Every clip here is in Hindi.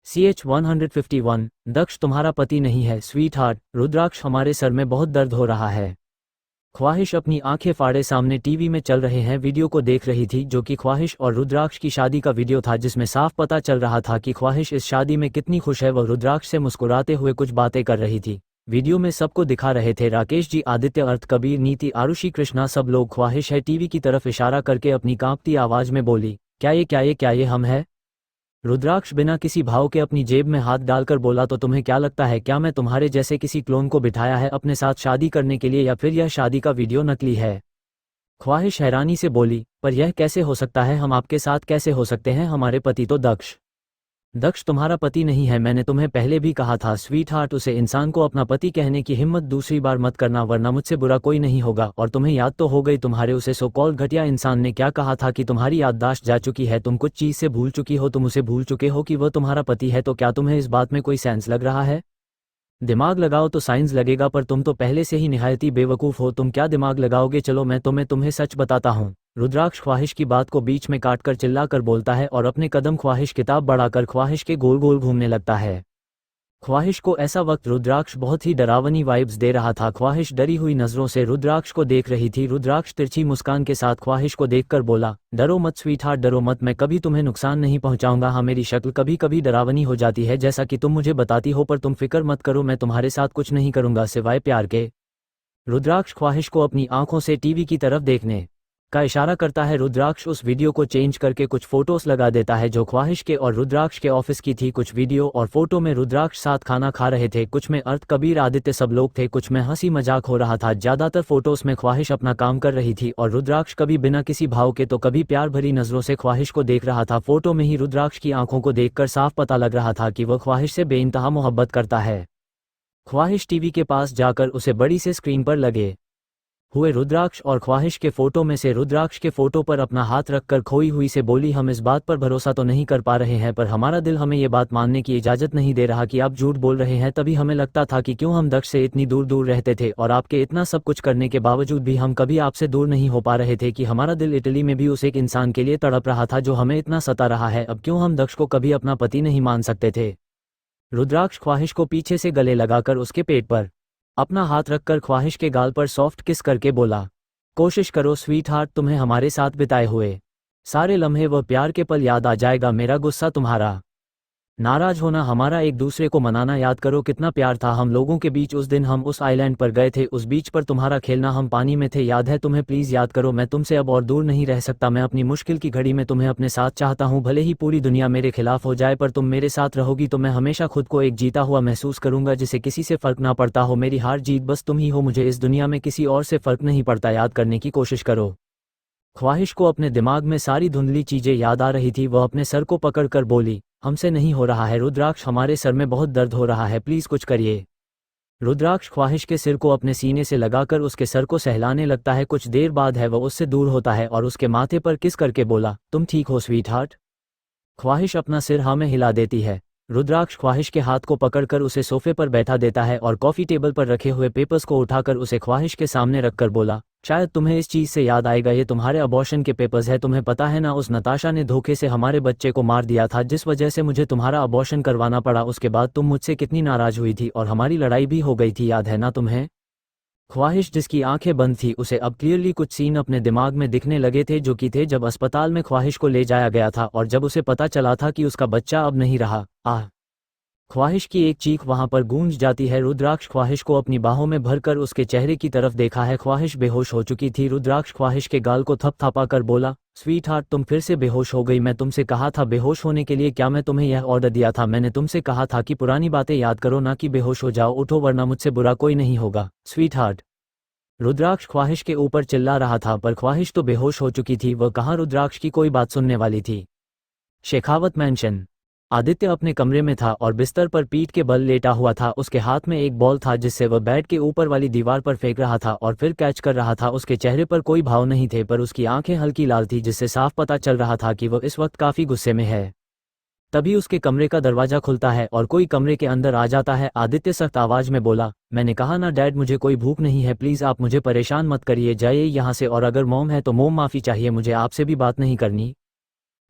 CH-151 दक्ष तुम्हारा पति नहीं है स्वीट हार्ट। रुद्राक्ष हमारे सर में बहुत दर्द हो रहा है। ख्वाहिश अपनी आंखें फाड़े सामने टीवी में चल रहे हैं वीडियो को देख रही थी, जो कि ख्वाहिश और रुद्राक्ष की शादी का वीडियो था, जिसमें साफ पता चल रहा था कि ख्वाहिश इस शादी में कितनी खुश है। वह रुद्राक्ष से मुस्कुराते हुए कुछ बातें कर रही थी। वीडियो में सबको दिखा रहे थे राकेश जी, आदित्य, अर्थ, कबीर, नीति, आरुषि, कृष्णा, सब लोग। ख्वाहिश है टीवी की तरफ इशारा करके अपनी कांपती आवाज में बोली, क्या ये हम है? रुद्राक्ष बिना किसी भाव के अपनी जेब में हाथ डालकर बोला, तो तुम्हें क्या लगता है, क्या मैं तुम्हारे जैसे किसी क्लोन को बिठाया है अपने साथ शादी करने के लिए, या फिर यह शादी का वीडियो नकली है? ख्वाहिश हैरानी से बोली, पर यह कैसे हो सकता है, हम आपके साथ कैसे हो सकते हैं, हमारे पति तो दक्ष तुम्हारा पति नहीं है। मैंने तुम्हें पहले भी कहा था स्वीट हार्ट, उसे इंसान को अपना पति कहने की हिम्मत दूसरी बार मत करना, वरना मुझसे बुरा कोई नहीं होगा। और तुम्हें याद तो हो गई, तुम्हारे उसे सो कॉल्ड घटिया इंसान ने क्या कहा था कि तुम्हारी याददाश्त जा चुकी है, तुम कुछ चीज से भूल चुकी हो, तुम उसे भूल चुके हो कि वह तुम्हारा पति है। तो क्या तुम्हें इस बात में कोई सेंस लग रहा है? दिमाग लगाओ तो साइंस लगेगा, पर तुम तो पहले से ही निहायती बेवकूफ़ हो, तुम क्या दिमाग लगाओगे? चलो मैं तुम्हें सच बताता हूँ। रुद्राक्ष ख्वाहिश की बात को बीच में काटकर चिल्लाकर बोलता है और अपने कदम ख्वाहिश किताब बढ़ाकर ख्वाहिश के गोल गोल घूमने लगता है। ख्वाहिश को ऐसा वक्त रुद्राक्ष बहुत ही डरावनी वाइब्स दे रहा था। ख्वाहिश डरी हुई नजरों से रुद्राक्ष को देख रही थी। रुद्राक्ष तिरछी मुस्कान के साथ ख्वाहिश को देखकर बोला, डरो मत स्वीट हार्ट, डरो मत, मैं कभी तुम्हें नुकसान नहीं पहुंचाऊंगा। हाँ, मेरी शक्ल कभी कभी डरावनी हो जाती है जैसा कि तुम मुझे बताती हो, पर तुम फिक्र मत करो, मैं तुम्हारे साथ कुछ नहीं करूंगा सिवाय प्यार के। रुद्राक्ष ख्वाहिश को अपनी आंखों से टीवी की तरफ देखने का इशारा करता है। रुद्राक्ष उस वीडियो को चेंज करके कुछ फोटोज लगा देता है जो ख्वाहिश के और रुद्राक्ष के ऑफिस की थी। कुछ वीडियो और फोटो में रुद्राक्ष साथ खाना खा रहे थे, कुछ में अर्थ, कबीर, आदित्य सब लोग थे, कुछ में हंसी मजाक हो रहा था। ज्यादातर फोटोज में ख्वाहिश अपना काम कर रही थी और रुद्राक्ष कभी बिना किसी भाव के तो कभी प्यार भरी नजरों से ख्वाहिश को देख रहा था। फोटो में ही रुद्राक्ष की आंखों को देखकर साफ पता लग रहा था कि वह ख्वाहिश से बेइंतहा मोहब्बत करता है। ख्वाहिश टीवी के पास जाकर उसे बड़ी से स्क्रीन पर लगे हुए रुद्राक्ष और ख्वाहिश के फोटो में से रुद्राक्ष के फोटो पर अपना हाथ रखकर खोई हुई से बोली, हम इस बात पर भरोसा तो नहीं कर पा रहे हैं, पर हमारा दिल हमें ये बात मानने की इजाजत नहीं दे रहा कि आप झूठ बोल रहे हैं। तभी हमें लगता था कि क्यों हम दक्ष से इतनी दूर दूर रहते थे और आपके इतना सब कुछ करने के बावजूद भी हम कभी आपसे दूर नहीं हो पा रहे थे, कि हमारा दिल इटली में भी उस एक इंसान के लिए तड़प रहा था जो हमें इतना सता रहा है। अब क्यों हम दक्ष को कभी अपना पति नहीं मान सकते थे? रुद्राक्ष ख्वाहिश को पीछे से गले लगाकर उसके पेट पर अपना हाथ रखकर ख्वाहिश के गाल पर सॉफ्ट किस करके बोला, कोशिश करो स्वीट हार्ट, तुम्हें हमारे साथ बिताए हुए सारे लम्हे व प्यार के पल याद आ जाएगा। मेरा गुस्सा, तुम्हारा नाराज होना, हमारा एक दूसरे को मनाना याद करो, कितना प्यार था हम लोगों के बीच। उस दिन हम उस आइलैंड पर गए थे, उस बीच पर तुम्हारा खेलना, हम पानी में थे, याद है तुम्हें? प्लीज याद करो, मैं तुमसे अब और दूर नहीं रह सकता। मैं अपनी मुश्किल की घड़ी में तुम्हें अपने साथ चाहता हूँ, भले ही पूरी दुनिया मेरे खिलाफ हो जाए, पर तुम मेरे साथ रहोगी तो मैं हमेशा खुद को एक जीता हुआ महसूस करूंगा, जिसे किसी से फर्क ना पड़ता हो। मेरी हार जीत बस तुम ही हो, मुझे इस दुनिया में किसी और से फर्क नहीं पड़ता। याद करने की कोशिश करो। ख्वाहिश को अपने दिमाग में सारी धुंधली चीजें याद आ रही थी। वह अपने सर को पकड़कर बोली, हमसे नहीं हो रहा है रुद्राक्ष, हमारे सर में बहुत दर्द हो रहा है, प्लीज कुछ करिए। रुद्राक्ष ख्वाहिश के सिर को अपने सीने से लगाकर उसके सर को सहलाने लगता है। कुछ देर बाद है वह उससे दूर होता है और उसके माथे पर किस करके बोला, तुम ठीक हो स्वीट हार्ट? ख्वाहिश अपना सिर हाँ में हिला देती है। रुद्राक्ष ख्वाहिश के हाथ को पकड़कर उसे सोफे पर बैठा देता है और कॉफी टेबल पर रखे हुए पेपर्स को उठाकर उसे ख्वाहिश के सामने रखकर बोला, शायद तुम्हें इस चीज से याद आएगा, ये तुम्हारे अबॉर्शन के पेपर्स है। तुम्हें पता है ना, उस नताशा ने धोखे से हमारे बच्चे को मार दिया था, जिस वजह से मुझे तुम्हारा अबॉर्शन करवाना पड़ा। उसके बाद तुम मुझसे कितनी नाराज हुई थी और हमारी लड़ाई भी हो गई थी, याद है ना तुम्हें? ख्वाहिश जिसकी आंखें बंद थी, उसे अब क्लियरली कुछ सीन अपने दिमाग में दिखने लगे थे, जो कि थे जब अस्पताल में ख्वाहिश को ले जाया गया था और जब उसे पता चला था कि उसका बच्चा अब नहीं रहा। आह! ख्वाहिश की एक चीख वहां पर गूंज जाती है। रुद्राक्ष ख्वाहिश को अपनी बाहों में भरकर उसके चेहरे की तरफ देखा है। ख्वाहिश बेहोश हो चुकी थी। रुद्राक्ष ख्वाहिश के गाल को थपथपा कर बोला, स्वीट हार्ट, तुम फिर से बेहोश हो गई। मैं तुमसे कहा था बेहोश होने के लिए, क्या मैं तुम्हें यह ऑर्डर दिया था? मैंने तुमसे कहा था कि पुरानी बातें याद करो, ना कि बेहोश हो जाओ। उठो वरना मुझसे बुरा कोई नहीं होगा स्वीट हार्ट। रुद्राक्ष ख्वाहिश के ऊपर चिल्ला रहा था, पर ख्वाहिश तो बेहोश हो चुकी थी। वह कहाँ रुद्राक्ष की कोई बात सुनने वाली थी। शेखावत मैंशन। आदित्य अपने कमरे में था और बिस्तर पर पीठ के बल लेटा हुआ था। उसके हाथ में एक बॉल था जिससे वह बेड के ऊपर वाली दीवार पर फेंक रहा था और फिर कैच कर रहा था। उसके चेहरे पर कोई भाव नहीं थे, पर उसकी आंखें हल्की लाल थी, जिससे साफ पता चल रहा था कि वह इस वक्त काफी गुस्से में है। तभी उसके कमरे का दरवाजा खुलता है और कोई कमरे के अंदर आ जाता है। आदित्य सख्त आवाज में बोला, मैंने कहा ना डैड, मुझे कोई भूख नहीं है, प्लीज आप मुझे परेशान मत करिए, जाइए यहाँ से। और अगर मॉम है तो मॉम माफी चाहिए, मुझे आपसे भी बात नहीं करनी।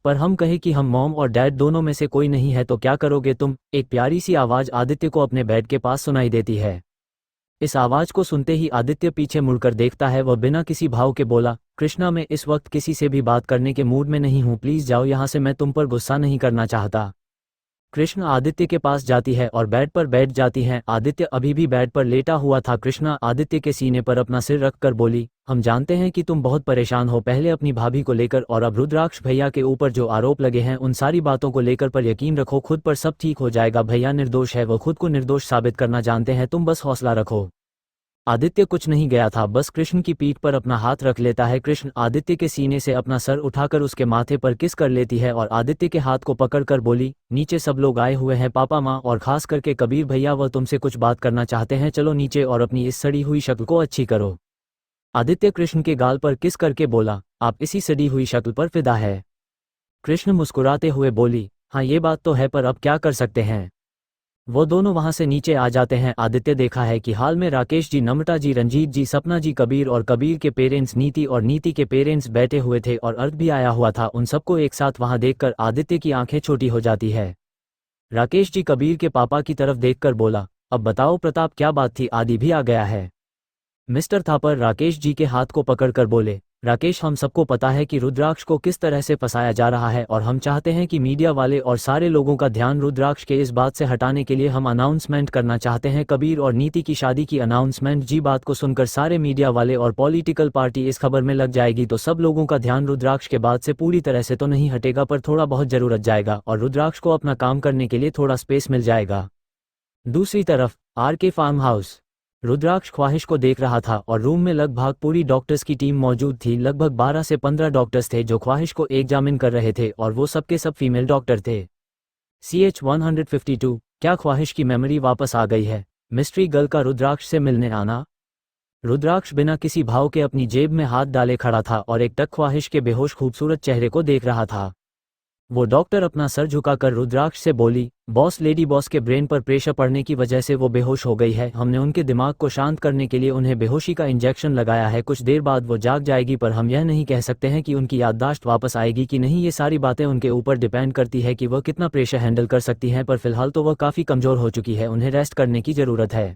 पर हम कहे कि हम मॉम और डैड दोनों में से कोई नहीं है तो क्या करोगे तुम? एक प्यारी सी आवाज़ आदित्य को अपने बेड के पास सुनाई देती है। इस आवाज़ को सुनते ही आदित्य पीछे मुड़कर देखता है। वह बिना किसी भाव के बोला, कृष्णा मैं इस वक्त किसी से भी बात करने के मूड में नहीं हूँ, प्लीज़ जाओ यहाँ से, मैं तुम पर गुस्सा नहीं करना चाहता। कृष्ण आदित्य के पास जाती है और बेड पर बैठ जाती हैं। आदित्य अभी भी बेड पर लेटा हुआ था। कृष्णा आदित्य के सीने पर अपना सिर रखकर बोली, हम जानते हैं कि तुम बहुत परेशान हो, पहले अपनी भाभी को लेकर और अब रुद्राक्ष भैया के ऊपर जो आरोप लगे हैं उन सारी बातों को लेकर, पर यकीन रखो खुद पर सब ठीक हो जाएगा। भैया निर्दोष है, वो खुद को निर्दोष साबित करना जानते हैं, तुम बस हौसला रखो। आदित्य कुछ नहीं गया था, बस कृष्ण की पीठ पर अपना हाथ रख लेता है। कृष्ण आदित्य के सीने से अपना सर उठाकर उसके माथे पर किस कर लेती है और आदित्य के हाथ को पकड़कर बोली, नीचे सब लोग आए हुए हैं, पापा माँ और खास करके कबीर भैया, वह तुमसे कुछ बात करना चाहते हैं, चलो नीचे और अपनी इस सड़ी हुई शक्ल को अच्छी करो। आदित्य कृष्ण के गाल पर किस करके बोला, आप इसी सड़ी हुई शक्ल पर फिदा है। कृष्ण मुस्कुराते हुए बोली, हाँ ये बात तो है, पर अब क्या कर सकते हैं। वो दोनों वहां से नीचे आ जाते हैं। आदित्य देखा है कि हाल में राकेश जी, नम्रता जी, रंजीत जी, सपना जी, कबीर और कबीर के पेरेंट्स, नीति और नीति के पेरेंट्स बैठे हुए थे और अर्थ भी आया हुआ था। उन सबको एक साथ वहां देखकर आदित्य की आंखें छोटी हो जाती है। राकेश जी कबीर के पापा की तरफ देखकर बोला, अब बताओ प्रताप क्या बात थी, आदि भी आ गया है। मिस्टर थापर राकेश जी के हाथ को पकड़कर बोले, राकेश हम सबको पता है कि रुद्राक्ष को किस तरह से फंसाया जा रहा है और हम चाहते हैं कि मीडिया वाले और सारे लोगों का ध्यान रुद्राक्ष के इस बात से हटाने के लिए हम अनाउंसमेंट करना चाहते हैं, कबीर और नीति की शादी की अनाउंसमेंट। जी बात को सुनकर सारे मीडिया वाले और पॉलिटिकल पार्टी इस खबर में लग जाएगी तो सब लोगों का ध्यान रुद्राक्ष के बाद से पूरी तरह से तो नहीं हटेगा, पर थोड़ा बहुत जरूरत जाएगा और रुद्राक्ष को अपना काम करने के लिए थोड़ा स्पेस मिल जाएगा। दूसरी तरफ आर के फार्म हाउस, रुद्राक्ष ख्वाहिश को देख रहा था और रूम में लगभग पूरी डॉक्टर्स की टीम मौजूद थी। लगभग 12 से 15 डॉक्टर्स थे जो ख्वाहिश को एग्जामिन कर रहे थे और वो सबके सब फीमेल डॉक्टर थे। CH-152, क्या ख्वाहिश की मेमोरी वापस आ गई है? मिस्ट्री गर्ल का रुद्राक्ष से मिलने आना। रुद्राक्ष बिना किसी भाव के अपनी जेब में हाथ डाले खड़ा था और एक टक ख्वाहिश के बेहोश खूबसूरत चेहरे को देख रहा था। वो डॉक्टर अपना सर झुकाकर रुद्राक्ष से बोली, बॉस, लेडी बॉस के ब्रेन पर प्रेशर पड़ने की वजह से वो बेहोश हो गई है, हमने उनके दिमाग को शांत करने के लिए उन्हें बेहोशी का इंजेक्शन लगाया है, कुछ देर बाद वो जाग जाएगी, पर हम यह नहीं कह सकते हैं कि उनकी याददाश्त वापस आएगी कि नहीं, ये सारी बातें उनके ऊपर डिपेंड करती है कि वह कितना प्रेशर हैंडल कर सकती हैं, पर फिलहाल तो वह काफ़ी कमज़ोर हो चुकी है, उन्हें रेस्ट करने की ज़रूरत है।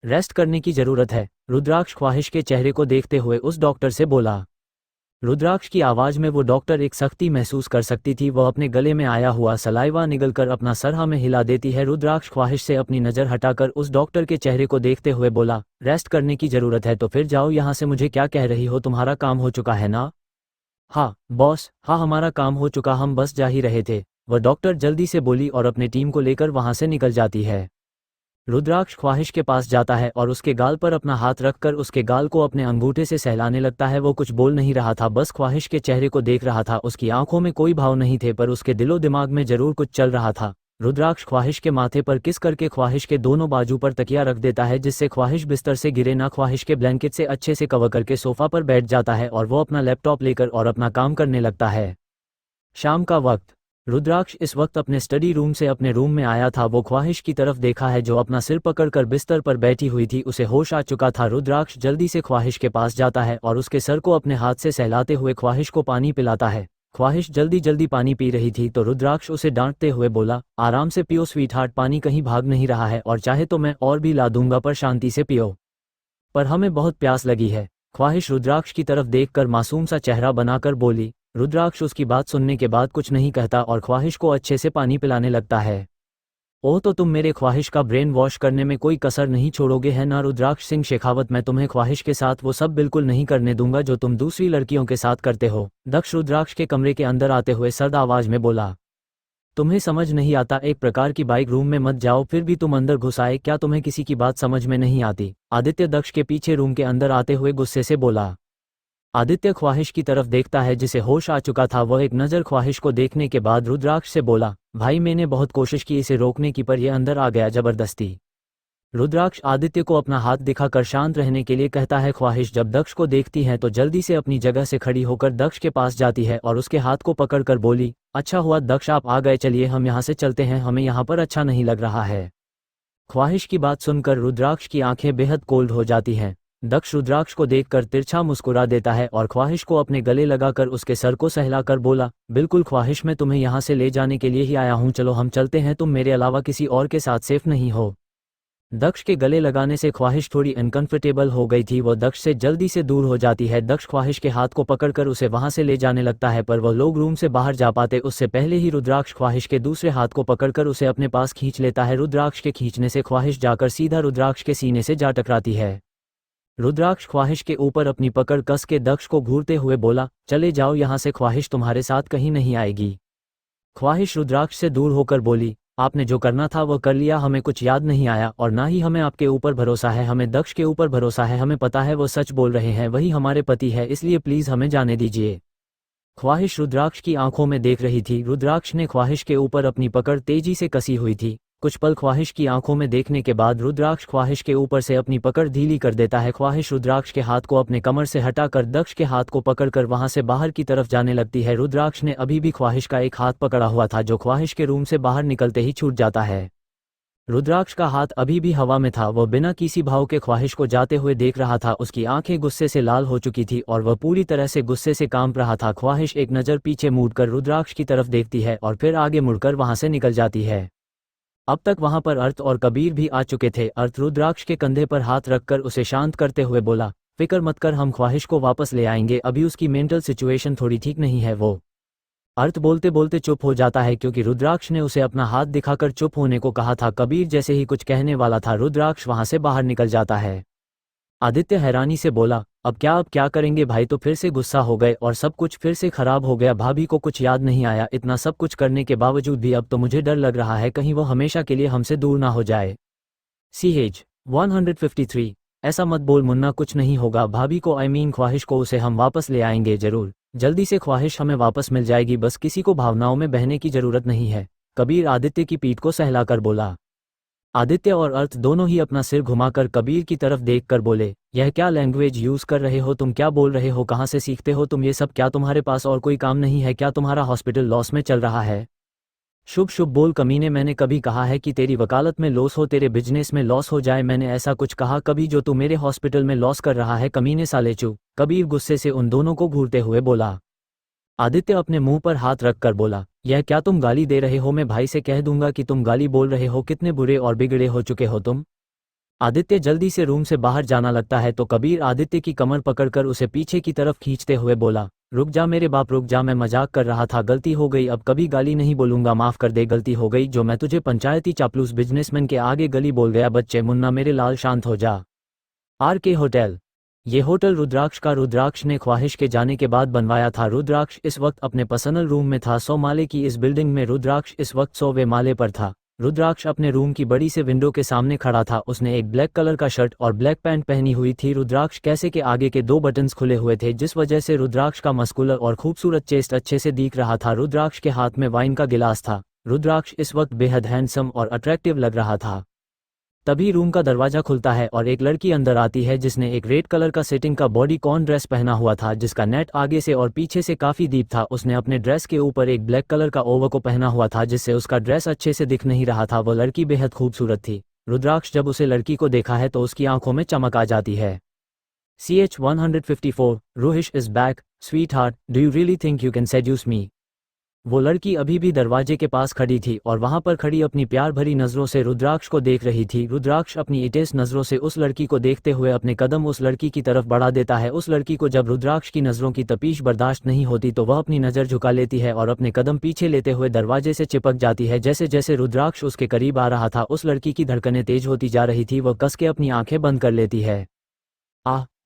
रेस्ट करने की ज़रूरत है, रुद्राक्ष ख्वाहिश के चेहरे को देखते हुए उस डॉक्टर से बोला। रुद्राक्ष की आवाज़ में वो डॉक्टर एक सख्ती महसूस कर सकती थी। वह अपने गले में आया हुआ सलाइवा निगलकर अपना सर हाँ में हिला देती है। रुद्राक्ष ख्वाहिश से अपनी नज़र हटाकर उस डॉक्टर के चेहरे को देखते हुए बोला, रेस्ट करने की ज़रूरत है तो फिर जाओ यहाँ से, मुझे क्या कह रही हो, तुम्हारा काम हो चुका है ना? हाँ बॉस, हाँ हमारा काम हो चुका, हम बस जा ही रहे थे, वह डॉक्टर जल्दी से बोली और अपनी टीम को लेकर वहाँ से निकल जाती है। रुद्राक्ष ख्वाहिश के पास जाता है और उसके गाल पर अपना हाथ रखकर उसके गाल को अपने अंगूठे से सहलाने लगता है। वो कुछ बोल नहीं रहा था, बस ख्वाहिश के चेहरे को देख रहा था। उसकी आंखों में कोई भाव नहीं थे, पर उसके दिलो दिमाग में जरूर कुछ चल रहा था। रुद्राक्ष ख्वाहिश के माथे पर किस करके ख्वाहिश के दोनों बाजू पर तकिया रख देता है जिससे ख्वाहिश बिस्तर से गिरे ना। ख्वाहिश के ब्लैंकेट से अच्छे से कवर करके सोफा पर बैठ जाता है और वो अपना लैपटॉप लेकर और अपना काम करने लगता है। शाम का वक्त, रुद्राक्ष इस वक्त अपने स्टडी रूम से अपने रूम में आया था। वो ख्वाहिश की तरफ देखा है जो अपना सिर पकड़कर बिस्तर पर बैठी हुई थी, उसे होश आ चुका था। रुद्राक्ष जल्दी से ख्वाहिश के पास जाता है और उसके सर को अपने हाथ से सहलाते हुए ख्वाहिश को पानी पिलाता है। ख्वाहिश जल्दी जल्दी पानी पी रही थी तो रुद्राक्ष उसे डांटते हुए बोला, आराम से पियो स्वीट हार्ट, पानी कहीं भाग नहीं रहा है और चाहे तो मैं और भी ला दूंगा, पर शांति से पियो, पर हमें बहुत प्यास लगी है। ख्वाहिश रुद्राक्ष की तरफ देखकर मासूम सा चेहरा बनाकर बोली। रुद्राक्ष उसकी बात सुनने के बाद कुछ नहीं कहता और ख्वाहिश को अच्छे से पानी पिलाने लगता है। ओह, तो तुम मेरे ख्वाहिश का ब्रेन वॉश करने में कोई कसर नहीं छोड़ोगे है ना रुद्राक्ष सिंह शेखावत, मैं तुम्हें ख्वाहिश के साथ वो सब बिल्कुल नहीं करने दूंगा जो तुम दूसरी लड़कियों के साथ करते हो। दक्ष रुद्राक्ष के कमरे के अंदर आते हुए सर्द आवाज में बोला, तुम्हें समझ नहीं आता, एक प्रकार की बाइक रूम में मत जाओ, फिर भी तुम अंदर घुस आए, क्या तुम्हें किसी की बात समझ में नहीं आती? आदित्य दक्ष के पीछे रूम के अंदर आते हुए गुस्से से बोला। आदित्य ख्वाहिश की तरफ देखता है जिसे होश आ चुका था। वह एक नज़र ख्वाहिश को देखने के बाद रुद्राक्ष से बोला, भाई मैंने बहुत कोशिश की इसे रोकने की, पर यह अंदर आ गया जबरदस्ती। रुद्राक्ष आदित्य को अपना हाथ दिखाकर शांत रहने के लिए कहता है। ख्वाहिश जब दक्ष को देखती है तो जल्दी से अपनी जगह से खड़ी होकर दक्ष के पास जाती है और उसके हाथ को पकड़कर बोली, अच्छा हुआ दक्ष आप आ गए, चलिए हम यहाँ से चलते हैं, हमें यहाँ पर अच्छा नहीं लग रहा है। ख्वाहिश की बात सुनकर रुद्राक्ष की आंखें बेहद कोल्ड हो जाती हैं। दक्ष रुद्राक्ष को देखकर तिरछा मुस्कुरा देता है और ख्वाहिश को अपने गले लगाकर उसके सर को सहलाकर बोला, बिल्कुल ख्वाहिश, मैं तुम्हें यहाँ से ले जाने के लिए ही आया हूँ, चलो हम चलते हैं, तुम मेरे अलावा किसी और के साथ सेफ नहीं हो। दक्ष के गले लगाने से ख्वाहिश थोड़ी अनकंफर्टेबल हो गई थी। वो दक्ष से जल्दी से दूर हो जाती है। दक्ष ख्वाहिश के हाथ को पकड़कर उसे वहां से ले जाने लगता है, पर वह लोग रूम से बाहर जा पाते उससे पहले ही रुद्राक्ष ख्वाहिश के दूसरे हाथ को पकड़कर उसे अपने पास खींच लेता है। रुद्राक्ष के खींचने से ख्वाहिश जाकर सीधा रुद्राक्ष के सीने से जा टकराती है। रुद्राक्ष ख्वाहिश के ऊपर अपनी पकड़ कस के दक्ष को घूरते हुए बोला, चले जाओ यहाँ से, ख्वाहिश तुम्हारे साथ कहीं नहीं आएगी। ख्वाहिश रुद्राक्ष से दूर होकर बोली, आपने जो करना था वो कर लिया, हमें कुछ याद नहीं आया और ना ही हमें आपके ऊपर भरोसा है, हमें दक्ष के ऊपर भरोसा है, हमें पता है वो सच बोल रहे हैं, वही हमारे पति है, इसलिए प्लीज हमें जाने दीजिए। ख्वाहिश रुद्राक्ष की आंखों में देख रही थी। रुद्राक्ष ने ख्वाहिश के ऊपर अपनी पकड़ तेजी से कसी हुई थी। कुछ पल ख्वाहिश की आंखों में देखने के बाद रुद्राक्ष ख्वाहिश के ऊपर से अपनी पकड़ ढीली कर देता है। ख्वाहिश रुद्राक्ष के हाथ को अपने कमर से हटाकर दक्ष के हाथ को पकड़कर वहां से बाहर की तरफ जाने लगती है। रुद्राक्ष ने अभी भी ख्वाहिश का एक हाथ पकड़ा हुआ था जो ख्वाहिश के रूम से बाहर निकलते ही छूट जाता है। रुद्राक्ष का हाथ अभी भी हवा में था। वह बिना किसी भाव के ख्वाहिश को जाते हुए देख रहा था। उसकी आंखें गुस्से से लाल हो चुकी थी और वह पूरी तरह से गुस्से से कांप रहा था। ख्वाहिश एक नज़र पीछे मुड़कर रुद्राक्ष की तरफ देखती है और फिर आगे मुड़कर वहां से निकल जाती है। अब तक वहां पर अर्थ और कबीर भी आ चुके थे। अर्थ रुद्राक्ष के कंधे पर हाथ रखकर उसे शांत करते हुए बोला, फिक्र मत कर, हम ख्वाहिश को वापस ले आएंगे, अभी उसकी मेंटल सिचुएशन थोड़ी ठीक नहीं है। वो अर्थ बोलते बोलते चुप हो जाता है क्योंकि रुद्राक्ष ने उसे अपना हाथ दिखाकर चुप होने को कहा था। कबीर जैसे ही कुछ कहने वाला था रुद्राक्ष वहां से बाहर निकल जाता है। आदित्य हैरानी से बोला, अब क्या करेंगे भाई? तो फिर से गुस्सा हो गए और सब कुछ फिर से खराब हो गया। भाभी को कुछ याद नहीं आया। इतना सब कुछ करने के बावजूद भी अब तो मुझे डर लग रहा है कहीं वो हमेशा के लिए हमसे दूर ना हो जाए। CH 153, ऐसा मत बोल मुन्ना, कुछ नहीं होगा भाभी को, ख्वाहिश को, उसे हम वापस ले आएंगे जरूर, जल्दी से ख्वाहिश हमें वापस मिल जाएगी, बस किसी को भावनाओं में बहने की जरूरत नहीं है। कबीर आदित्य की पीठ को सहलाकर बोला। आदित्य और अर्थ दोनों ही अपना सिर घुमाकर कबीर की तरफ देखकर बोले, यह क्या लैंग्वेज यूज कर रहे हो तुम? क्या बोल रहे हो? कहाँ से सीखते हो तुम ये सब? क्या तुम्हारे पास और कोई काम नहीं है क्या? तुम्हारा हॉस्पिटल लॉस में चल रहा है? शुभ शुभ बोल कमीने, मैंने कभी कहा है कि तेरी वकालत में लॉस हो, तेरे बिजनेस में लॉस हो जाए? मैंने ऐसा कुछ कहा कभी जो तू मेरे हॉस्पिटल में लॉस कर रहा है कमीने साले चू? कबीर गुस्से से उन दोनों को घूरते हुए बोला। आदित्य अपने मुंह पर हाथ रखकर बोला, यह क्या तुम गाली दे रहे हो? मैं भाई से कह दूंगा कि तुम गाली बोल रहे हो। कितने बुरे और बिगड़े हो चुके हो तुम। आदित्य जल्दी से रूम से बाहर जाना लगता है तो कबीर आदित्य की कमर पकड़कर उसे पीछे की तरफ खींचते हुए बोला, रुक जा मेरे बाप रुक जा, मैं मजाक कर रहा था, गलती हो गई, अब कभी गाली नहीं बोलूंगा, माफ कर दे, गलती हो गई जो मैं तुझे पंचायती चापलूस बिजनेसमैन के आगे गली बोल गया। बच्चे मुन्ना मेरे लाल शांत हो जा। RK होटल, ये होटल रुद्राक्ष का रुद्राक्ष ने ख्वाहिश के जाने के बाद बनवाया था। रुद्राक्ष इस वक्त अपने पर्सनल रूम में था। 100 माले की इस बिल्डिंग में रुद्राक्ष इस वक्त 100वें माले पर था। रुद्राक्ष अपने रूम की बड़ी से विंडो के सामने खड़ा था। उसने एक ब्लैक कलर का शर्ट और ब्लैक पैंट पहनी हुई थी। रुद्राक्ष कैसे के आगे के 2 बटन्स खुले हुए थे जिस वजह से रुद्राक्ष का मस्कुलर और खूबसूरत चेस्ट अच्छे से दिख रहा था। रुद्राक्ष के हाथ में वाइन का गिलास था। रुद्राक्ष इस वक्त बेहद हैंडसम और अट्रैक्टिव लग रहा था। तभी रूम का दरवाजा खुलता है और एक लड़की अंदर आती है जिसने एक रेड कलर का सेटिंग का बॉडी कॉन ड्रेस पहना हुआ था जिसका नेट आगे से और पीछे से काफी डीप था। उसने अपने ड्रेस के ऊपर एक ब्लैक कलर का ओवरको पहना हुआ था जिससे उसका ड्रेस अच्छे से दिख नहीं रहा था। वो लड़की बेहद खूबसूरत थी। रुद्राक्ष जब उसे लड़की को देखा है तो उसकी आंखों में चमक आ जाती है। CH 154, Rohish is back, sweet heart, do you really think you can seduce me? वो लड़की अभी भी दरवाजे के पास खड़ी थी और वहां पर खड़ी अपनी प्यार भरी नजरों से रुद्राक्ष को देख रही थी। रुद्राक्ष अपनी तेज नजरों से उस लड़की को देखते हुए अपने कदम उस लड़की की तरफ बढ़ा देता है। उस लड़की को जब रुद्राक्ष की नजरों की तपीश बर्दाश्त नहीं होती तो वह अपनी नजर झुका लेती है और अपने कदम पीछे लेते हुए दरवाजे से चिपक जाती है। जैसे जैसे रुद्राक्ष उसके करीब आ रहा था उस लड़की की धड़कनें तेज होती जा रही थी। वह कस के अपनी आंखें बंद कर लेती है।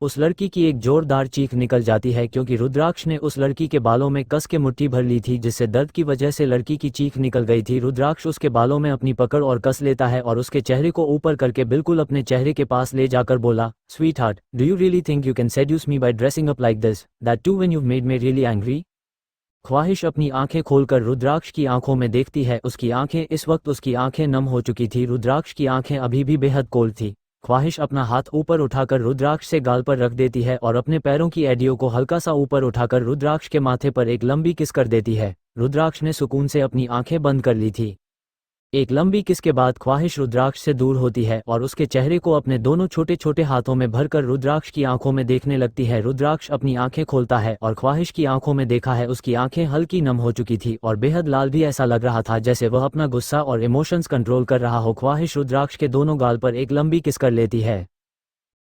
उस लड़की की एक जोरदार चीख निकल जाती है क्योंकि रुद्राक्ष ने उस लड़की के बालों में कस के मुट्ठी भर ली थी जिससे दर्द की वजह से लड़की की चीख निकल गई थी। रुद्राक्ष उसके बालों में अपनी पकड़ और कस लेता है और उसके चेहरे को ऊपर करके बिल्कुल अपने चेहरे के पास ले जाकर बोला, sweet heart, do you really think you can seduce me by dressing up like this, that too when you made me really angry? Khwahish अपनी आंखें खोलकर रुद्राक्ष की आंखों में देखती है। उसकी आंखें इस वक्त उसकी आंखें नम हो चुकी थी। रुद्राक्ष की आंखें अभी भी बेहद कोल्ड थी। ख्वाहिश अपना हाथ ऊपर उठाकर रुद्राक्ष से गाल पर रख देती है और अपने पैरों की एडियो को हल्का सा ऊपर उठाकर रुद्राक्ष के माथे पर एक लंबी किस कर देती है। रुद्राक्ष ने सुकून से अपनी आंखें बंद कर ली थी। एक लंबी किस के बाद ख्वाहिश रुद्राक्ष से दूर होती है और उसके चेहरे को अपने दोनों छोटे छोटे हाथों में भरकर रुद्राक्ष की आंखों में देखने लगती है। रुद्राक्ष अपनी आंखें खोलता है और ख्वाहिश की आंखों में देखा है उसकी आंखें हल्की नम हो चुकी थी और बेहद लाल भी। ऐसा लग रहा था जैसे वह अपना गुस्सा और इमोशंस कंट्रोल कर रहा हो। ख्वाहिश रुद्राक्ष के दोनों गाल पर एक लंबी किस कर लेती है।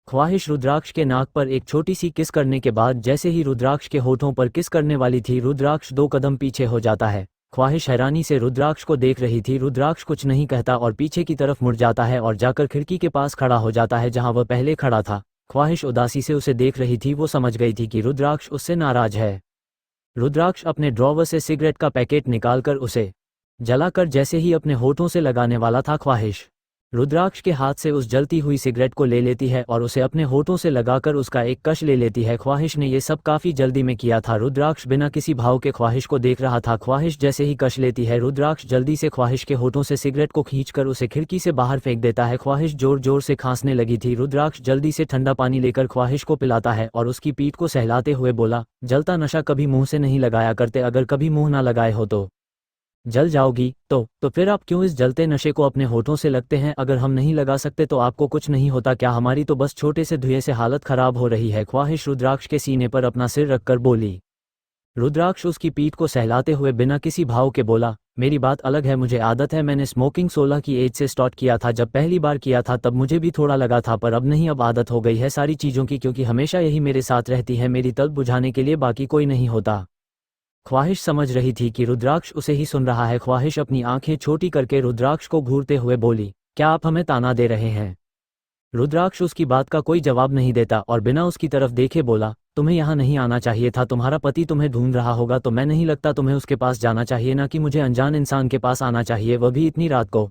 ख्वाहिश रुद्राक्ष के नाक पर एक छोटी सी किस करने के बाद जैसे ही रुद्राक्ष के होठों पर किस करने वाली थी, रुद्राक्ष 2 कदम पीछे हो जाता है। ख्वाहिश हैरानी से रुद्राक्ष को देख रही थी। रुद्राक्ष कुछ नहीं कहता और पीछे की तरफ मुड़ जाता है और जाकर खिड़की के पास खड़ा हो जाता है जहां वह पहले खड़ा था। ख्वाहिश उदासी से उसे देख रही थी। वो समझ गई थी कि रुद्राक्ष उससे नाराज है। रुद्राक्ष अपने ड्रॉवर से सिगरेट का पैकेट निकालकर उसे जलाकर जैसे ही अपने होठों से लगाने वाला था, ख्वाहिश रुद्राक्ष के हाथ से उस जलती हुई सिगरेट को ले लेती है और उसे अपने होठों से लगाकर उसका एक कश ले लेती है। ख्वाहिश ने ये सब काफी जल्दी में किया था। रुद्राक्ष बिना किसी भाव के ख्वाहिश को देख रहा था। ख्वाहिश जैसे ही कश लेती है, रुद्राक्ष जल्दी से ख्वाहिश के होठों से सिगरेट को खींचकर उसे खिड़की से बाहर फेंक देता है। ख्वाहिश जोर जोर से खांसने लगी थी। रुद्राक्ष जल्दी से ठंडा पानी लेकर ख्वाहिश को पिलाता है और उसकी पीठ को सहलाते हुए बोला, जलता नशा कभी मुंह से नहीं लगाया करते, अगर कभी मुंह ना लगाए हो तो जल जाओगी। तो फिर आप क्यों इस जलते नशे को अपने होठों से लगते हैं? अगर हम नहीं लगा सकते तो आपको कुछ नहीं होता क्या? हमारी तो बस छोटे से धुएं से हालत खराब हो रही है। ख्वाहिश रुद्राक्ष के सीने पर अपना सिर रखकर बोली। रुद्राक्ष उसकी पीठ को सहलाते हुए बिना किसी भाव के बोला, मेरी बात अलग है, मुझे आदत है। मैंने स्मोकिंग 16 की एज से स्टार्ट किया था। जब पहली बार किया था तब मुझे भी थोड़ा लगा था, पर अब नहीं, अब आदत हो गई है सारी चीज़ों की, क्योंकि हमेशा यही मेरे साथ रहती है। मेरी तलब बुझाने के लिए बाकी कोई नहीं होता। ख्वाहिश समझ रही थी कि रुद्राक्ष उसे ही सुन रहा है। ख्वाहिश अपनी आंखें छोटी करके रुद्राक्ष को घूरते हुए बोली, क्या आप हमें ताना दे रहे हैं? रुद्राक्ष उसकी बात का कोई जवाब नहीं देता और बिना उसकी तरफ देखे बोला, तुम्हें यहाँ नहीं आना चाहिए था। तुम्हारा पति तुम्हें ढूंढ रहा होगा तो मैं नहीं लगता तुम्हें उसके पास जाना चाहिए, ना कि मुझे अनजान इंसान के पास आना चाहिए, वह भी इतनी रात को।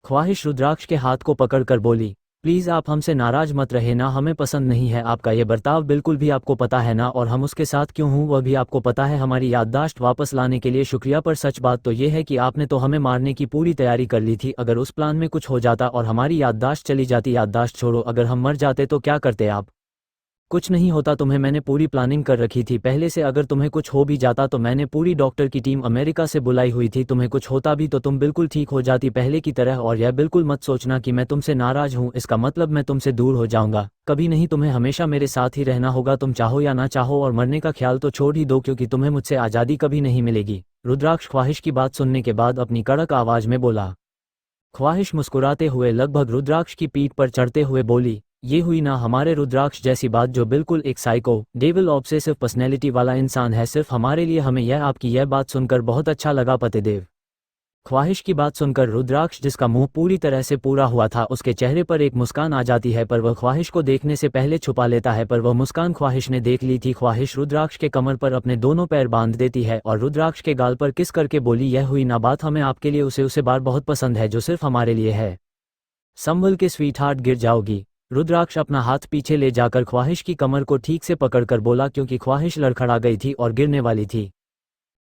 ख्वाहिश रुद्राक्ष के हाथ को पकड़कर बोली, प्लीज़ आप हमसे नाराज मत रहे ना, हमें पसंद नहीं है आपका ये बर्ताव, बिल्कुल भी आपको पता है ना, और हम उसके साथ क्यों हूँ वह भी आपको पता है। हमारी याददाश्त वापस लाने के लिए शुक्रिया, पर सच बात तो ये है कि आपने तो हमें मारने की पूरी तैयारी कर ली थी। अगर उस प्लान में कुछ हो जाता और हमारी याददाश्त चली जाती, याददाश्त छोड़ो, अगर हम मर जाते तो क्या करते आप? कुछ नहीं होता तुम्हें, मैंने पूरी प्लानिंग कर रखी थी पहले से। अगर तुम्हें कुछ हो भी जाता तो मैंने पूरी डॉक्टर की टीम अमेरिका से बुलाई हुई थी। तुम्हें कुछ होता भी तो तुम बिल्कुल ठीक हो जाती पहले की तरह। और यह बिल्कुल मत सोचना कि मैं तुमसे नाराज हूँ, इसका मतलब मैं तुमसे दूर हो जाऊंगा, कभी नहीं। तुम्हें हमेशा मेरे साथ ही रहना होगा, तुम चाहो या ना चाहो, और मरने का ख्याल तो छोड़ ही दो, क्योंकि तुम्हें मुझसे आज़ादी कभी नहीं मिलेगी। रुद्राक्ष ख्वाहिश की बात सुनने के बाद अपनी कड़क आवाज में बोला। ख्वाहिश मुस्कुराते हुए लगभग रुद्राक्ष की पीठ पर चढ़ते हुए बोली, ये हुई ना हमारे रुद्राक्ष जैसी बात, जो बिल्कुल एक साइको डेविल ऑब्सेसिव पर्सनैलिटी वाला इंसान है सिर्फ हमारे लिए। हमें आपकी यह बात सुनकर बहुत अच्छा लगा पतिदेव। ख्वाहिश की बात सुनकर रुद्राक्ष, जिसका मुंह पूरी तरह से पूरा हुआ था, उसके चेहरे पर एक मुस्कान आ जाती है, पर वह ख्वाहिश को देखने से पहले छुपा लेता है। पर वह मुस्कान ख्वाहिश ने देख ली थी। ख्वाहिश रुद्राक्ष के कमर पर अपने दोनों पैर बांध देती है और रुद्राक्ष के गाल पर किस करके बोली, यह हुई ना बात, हमें आपके लिए उसे बार बहुत पसंद है जो सिर्फ हमारे लिए है। संभल के स्वीटहार्ट, गिर जाओगी। रुद्राक्ष अपना हाथ पीछे ले जाकर ख्वाहिश की कमर को ठीक से पकड़कर बोला, क्योंकि ख्वाहिश लड़खड़ा गई थी और गिरने वाली थी।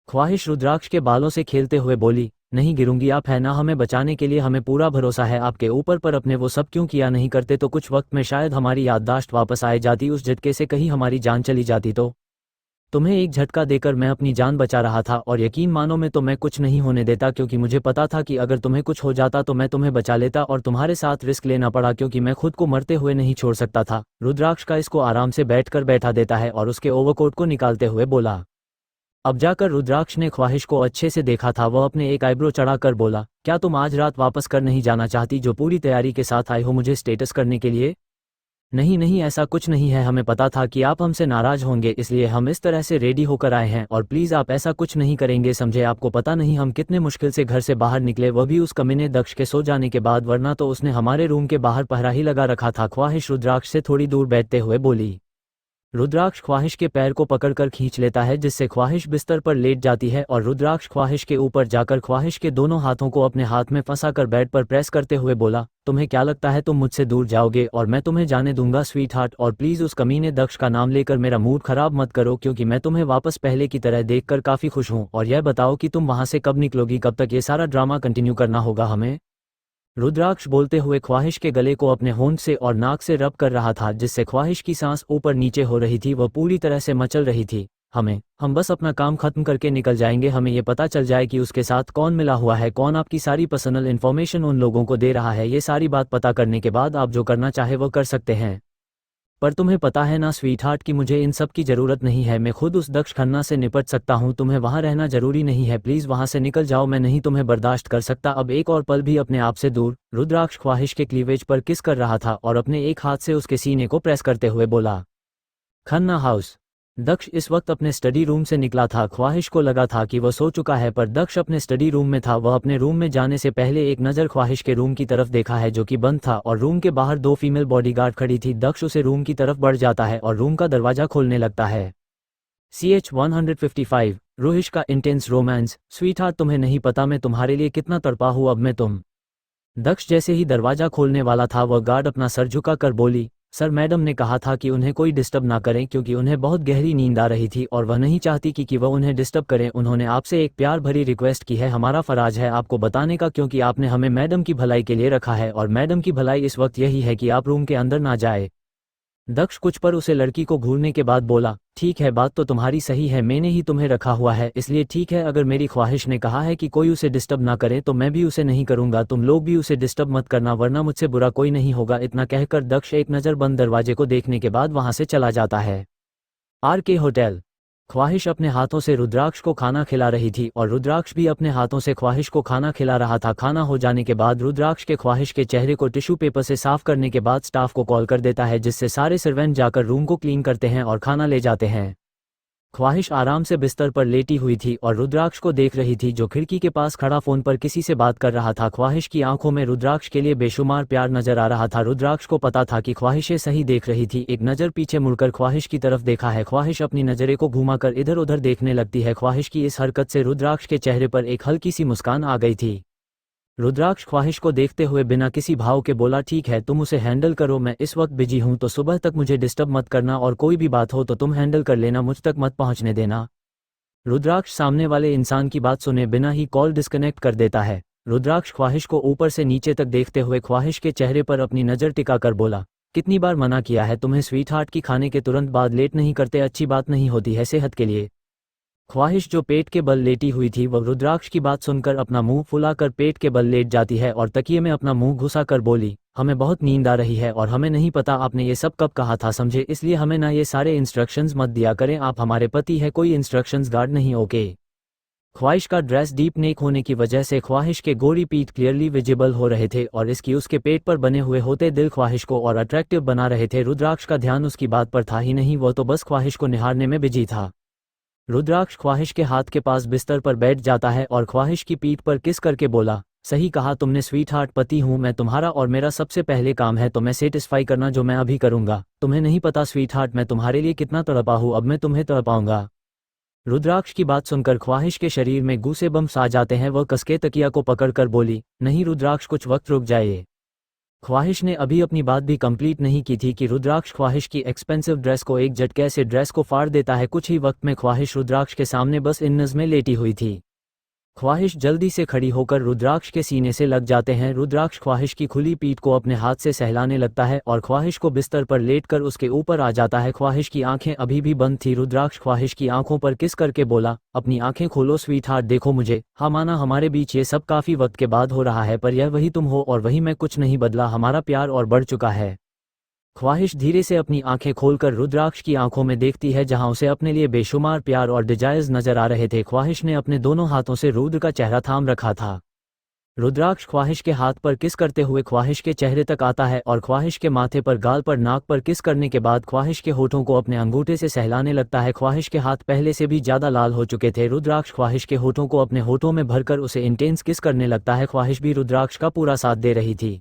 ख्वाहिश रुद्राक्ष के बालों से खेलते हुए बोली, नहीं गिरूंगी, आप है ना हमें बचाने के लिए, हमें पूरा भरोसा है आपके ऊपर, पर अपने वो सब क्यों किया नहीं करते तो कुछ वक्त में शायद हमारी याददाश्त वापस आ जाती, उस झटके से कहीं हमारी जान चली जाती तो। तुम्हें एक झटका देकर मैं अपनी जान बचा रहा था, और यकीन मानो मैं तुम्हें कुछ नहीं होने देता, क्योंकि मुझे पता था कि अगर तुम्हें कुछ हो जाता तो मैं तुम्हें बचा लेता, और तुम्हारे साथ रिस्क लेना पड़ा क्योंकि मैं खुद को मरते हुए नहीं छोड़ सकता था। रुद्राक्ष का इसको आराम से बैठा देता है और उसके ओवरकोट को निकालते हुए बोला। अब जाकर रुद्राक्ष ने ख्वाहिश को अच्छे से देखा था। वह अपने एक आईब्रो चढ़ाकर बोला, क्या तुम आज रात वापस कर नहीं जाना चाहती, जो पूरी तैयारी के साथ आए हो मुझे स्टेटस करने के लिए? नहीं नहीं, ऐसा कुछ नहीं है, हमें पता था कि आप हमसे नाराज होंगे, इसलिए हम इस तरह से रेडी होकर आए हैं, और प्लीज़ आप ऐसा कुछ नहीं करेंगे, समझे? आपको पता नहीं हम कितने मुश्किल से घर से बाहर निकले, वह भी उस कमीने दक्ष के सो जाने के बाद, वरना तो उसने हमारे रूम के बाहर पहरा ही लगा रखा था। ख्वाहिश रुद्राक्ष से थोड़ी दूर बैठते हुए बोली। रुद्राक्ष ख्वाहिश के पैर को पकड़कर खींच लेता है, जिससे ख्वाहिश बिस्तर पर लेट जाती है, और रुद्राक्ष ख्वाहिश के ऊपर जाकर ख्वाहिश के दोनों हाथों को अपने हाथ में फंसाकर बेड पर प्रेस करते हुए बोला, तुम्हें क्या लगता है तुम मुझसे दूर जाओगे और मैं तुम्हें जाने दूंगा स्वीटहार्ट? और प्लीज़ उस कमीने दक्ष का नाम लेकर मेरा मूड खराब मत करो, क्योंकि मैं तुम्हें वापस पहले की तरह देखकर काफ़ी खुश हूँ। और यह बताओ कि तुम वहाँ से कब निकलोगी, कब तक ये सारा ड्रामा कंटिन्यू करना होगा हमें? रुद्राक्ष बोलते हुए ख्वाहिश के गले को अपने होंठ से और नाक से रब कर रहा था, जिससे ख्वाहिश की सांस ऊपर नीचे हो रही थी, वह पूरी तरह से मचल रही थी। हम बस अपना काम खत्म करके निकल जाएंगे, हमें ये पता चल जाए कि उसके साथ कौन मिला हुआ है, कौन आपकी सारी पर्सनल इन्फॉर्मेशन उन लोगों को दे रहा है। ये सारी बात पता करने के बाद आप जो करना चाहे वो कर सकते हैं। पर तुम्हें पता है ना स्वीट हार्ट कि मुझे इन सब की ज़रूरत नहीं है, मैं खुद उस दक्ष खन्ना से निपट सकता हूँ, तुम्हें वहाँ रहना ज़रूरी नहीं है, प्लीज़ वहाँ से निकल जाओ, मैं नहीं तुम्हें बर्दाश्त कर सकता अब एक और पल भी अपने आप से दूर। रुद्राक्ष ख्वाहिश के क्लीवेज पर किस कर रहा था और अपने एक हाथ से उसके सीने को प्रेस करते हुए बोला। खन्ना हाउस। दक्ष इस वक्त अपने स्टडी रूम से निकला था। ख्वाहिश को लगा था कि वह सो चुका है, पर दक्ष अपने स्टडी रूम में था। वह अपने रूम में जाने से पहले एक नज़र ख्वाहिश के रूम की तरफ देखा है जो कि बंद था और रूम के बाहर 2 फीमेल बॉडीगार्ड खड़ी थी। दक्ष उसे रूम की तरफ बढ़ जाता है और रूम का दरवाजा खोलने लगता है। CH 155 रोहिश का इंटेंस रोमांस। स्वीट हार्ट, तुम्हें नहीं पता मैं तुम्हारे लिए कितना तड़पा हूँ अब मैं तुम। दक्ष जैसे ही दरवाजा खोलने वाला था वह गार्ड अपना सर झुका कर बोली, सर मैडम ने कहा था कि उन्हें कोई डिस्टर्ब ना करें क्योंकि उन्हें बहुत गहरी नींद आ रही थी और वह नहीं चाहती कि वह उन्हें डिस्टर्ब करें। उन्होंने आपसे एक प्यार भरी रिक्वेस्ट की है, हमारा फराज है आपको बताने का क्योंकि आपने हमें मैडम की भलाई के लिए रखा है और मैडम की भलाई इस वक्त यही है कि आप रूम के अंदर ना जाए। दक्ष कुछ पर उसे लड़की को घूरने के बाद बोला, ठीक है बात तो तुम्हारी सही है, मैंने ही तुम्हें रखा हुआ है इसलिए ठीक है, अगर मेरी ख्वाहिश ने कहा है कि कोई उसे डिस्टर्ब ना करे तो मैं भी उसे नहीं करूंगा, तुम लोग भी उसे डिस्टर्ब मत करना वरना मुझसे बुरा कोई नहीं होगा। इतना कहकर दक्ष एक नज़र बंद दरवाजे को देखने के बाद वहां से चला जाता है। RK hotel. ख्वाहिश अपने हाथों से रुद्राक्ष को खाना खिला रही थी और रुद्राक्ष भी अपने हाथों से ख्वाहिश को खाना खिला रहा था। खाना हो जाने के बाद रुद्राक्ष के ख्वाहिश के चेहरे को टिश्यू पेपर से साफ करने के बाद स्टाफ को कॉल कर देता है जिससे सारे सर्वेंट जाकर रूम को क्लीन करते हैं और खाना ले जाते हैं। ख्वाहिश आराम से बिस्तर पर लेटी हुई थी और रुद्राक्ष को देख रही थी जो खिड़की के पास खड़ा फोन पर किसी से बात कर रहा था। ख्वाहिश की आंखों में रुद्राक्ष के लिए बेशुमार प्यार नजर आ रहा था। रुद्राक्ष को पता था कि ख्वाहिशें सही देख रही थी। एक नज़र पीछे मुड़कर ख्वाहिश की तरफ देखा है। ख्वाहिश अपनी नज़रें को घुमाकर इधर उधर देखने लगती है। ख्वाहिश की इस हरकत से रुद्राक्ष के चेहरे पर एक हल्की सी मुस्कान आ गई थी। रुद्राक्ष ख्वाहिश को देखते हुए बिना किसी भाव के बोला, ठीक है तुम उसे हैंडल करो, मैं इस वक्त बिजी हूं तो सुबह तक मुझे डिस्टर्ब मत करना और कोई भी बात हो तो तुम हैंडल कर लेना, मुझ तक मत पहुंचने देना। रुद्राक्ष सामने वाले इंसान की बात सुने बिना ही कॉल डिस्कनेक्ट कर देता है। रुद्राक्ष ख्वाहिश को ऊपर से नीचे तक देखते हुए ख्वाहिश के चेहरे पर अपनी नज़र टिकाकर बोला, कितनी बार मना किया है तुम्हें स्वीट हार्ट की खाने के तुरंत बाद लेट नहीं करते, अच्छी बात नहीं होती है सेहत के लिए। ख्वाहिश जो पेट के बल लेटी हुई थी वह रुद्राक्ष की बात सुनकर अपना मुंह फुलाकर पेट के बल लेट जाती है और तकिए में अपना मुंह घुसाकर बोली, हमें बहुत नींद आ रही है और हमें नहीं पता आपने ये सब कब कहा था, समझे, इसलिए हमें ना ये सारे इंस्ट्रक्शंस मत दिया करें, आप हमारे पति है, कोई इंस्ट्रक्शंस गार्ड नहीं, ओके। ख्वाहिश का ड्रेस डीप नेक होने की वजह से ख्वाहिश के गोरी पीठ क्लियरली विजिबल हो रहे थे और इसकी उसके पेट पर बने हुए होते दिल ख्वाहिश को और अट्रैक्टिव बना रहे थे। रुद्राक्ष का ध्यान उसकी बात पर था ही नहीं, वह तो बस ख्वाहिश को निहारने में बिजी था। रुद्राक्ष ख्वाहिश के हाथ के पास बिस्तर पर बैठ जाता है और ख्वाहिश की पीठ पर किस करके बोला, सही कहा तुमने स्वीट हार्ट, पति हूँ मैं तुम्हारा और मेरा सबसे पहले काम है तुम्हें सेटिस्फाई करना, जो मैं अभी करूंगा। तुम्हें नहीं पता स्वीट हार्ट मैं तुम्हारे लिए कितना तड़पा हूँ, अब मैं तुम्हें तड़पाऊंगा। रुद्राक्ष की बात सुनकर ख्वाहिश के शरीर में गूसे बम्स आ जाते हैं। वह कसके तकिया को पकड़कर बोली, नहीं रुद्राक्ष कुछ वक्त रुक जाइए। ख्वाहिश ने अभी अपनी बात भी कंप्लीट नहीं की थी कि रुद्राक्ष ख्वाहिश की एक्सपेंसिव ड्रेस को एक झटके से ड्रेस को फाड़ देता है। कुछ ही वक्त में ख्वाहिश रुद्राक्ष के सामने बस इन्नज़ में लेटी हुई थी। ख्वाहिश जल्दी से खड़ी होकर रुद्राक्ष के सीने से लग जाते हैं। रुद्राक्ष ख्वाहिश की खुली पीठ को अपने हाथ से सहलाने लगता है और ख्वाहिश को बिस्तर पर लेटकर उसके ऊपर आ जाता है। ख्वाहिश की आंखें अभी भी बंद थी। रुद्राक्ष ख्वाहिश की आंखों पर किस करके बोला, अपनी आंखें खोलो स्वीट हार्ट, देखो मुझे। हाँ माना हमारे बीच ये सब काफ़ी वक्त के बाद हो रहा है, पर यह वही तुम हो और वही मैं, कुछ नहीं बदला, हमारा प्यार और बढ़ चुका है। ख्वाहिश धीरे से अपनी आंखें खोलकर रुद्राक्ष की आंखों में देखती है जहां उसे अपने लिए बेशुमार प्यार और डिजायर्स नजर आ रहे थे। ख्वाहिश ने अपने दोनों हाथों से रुद्र का चेहरा थाम रखा था। रुद्राक्ष ख्वाहिश के हाथ पर किस करते हुए ख्वाहिश के चेहरे तक आता है और ख्वाहिश के माथे पर, गाल पर, नाक पर किस करने के बाद ख्वाहिश के होठों को अपने अंगूठे से सहलाने लगता है। ख्वाहिश के हाथ पहले से भी ज्यादा लाल हो चुके थे। रुद्राक्ष ख्वाहिश के होठों को अपने होठों में भरकर उसे इंटेंस किस करने लगता है। ख्वाहिश भी रुद्राक्ष का पूरा साथ दे रही थी।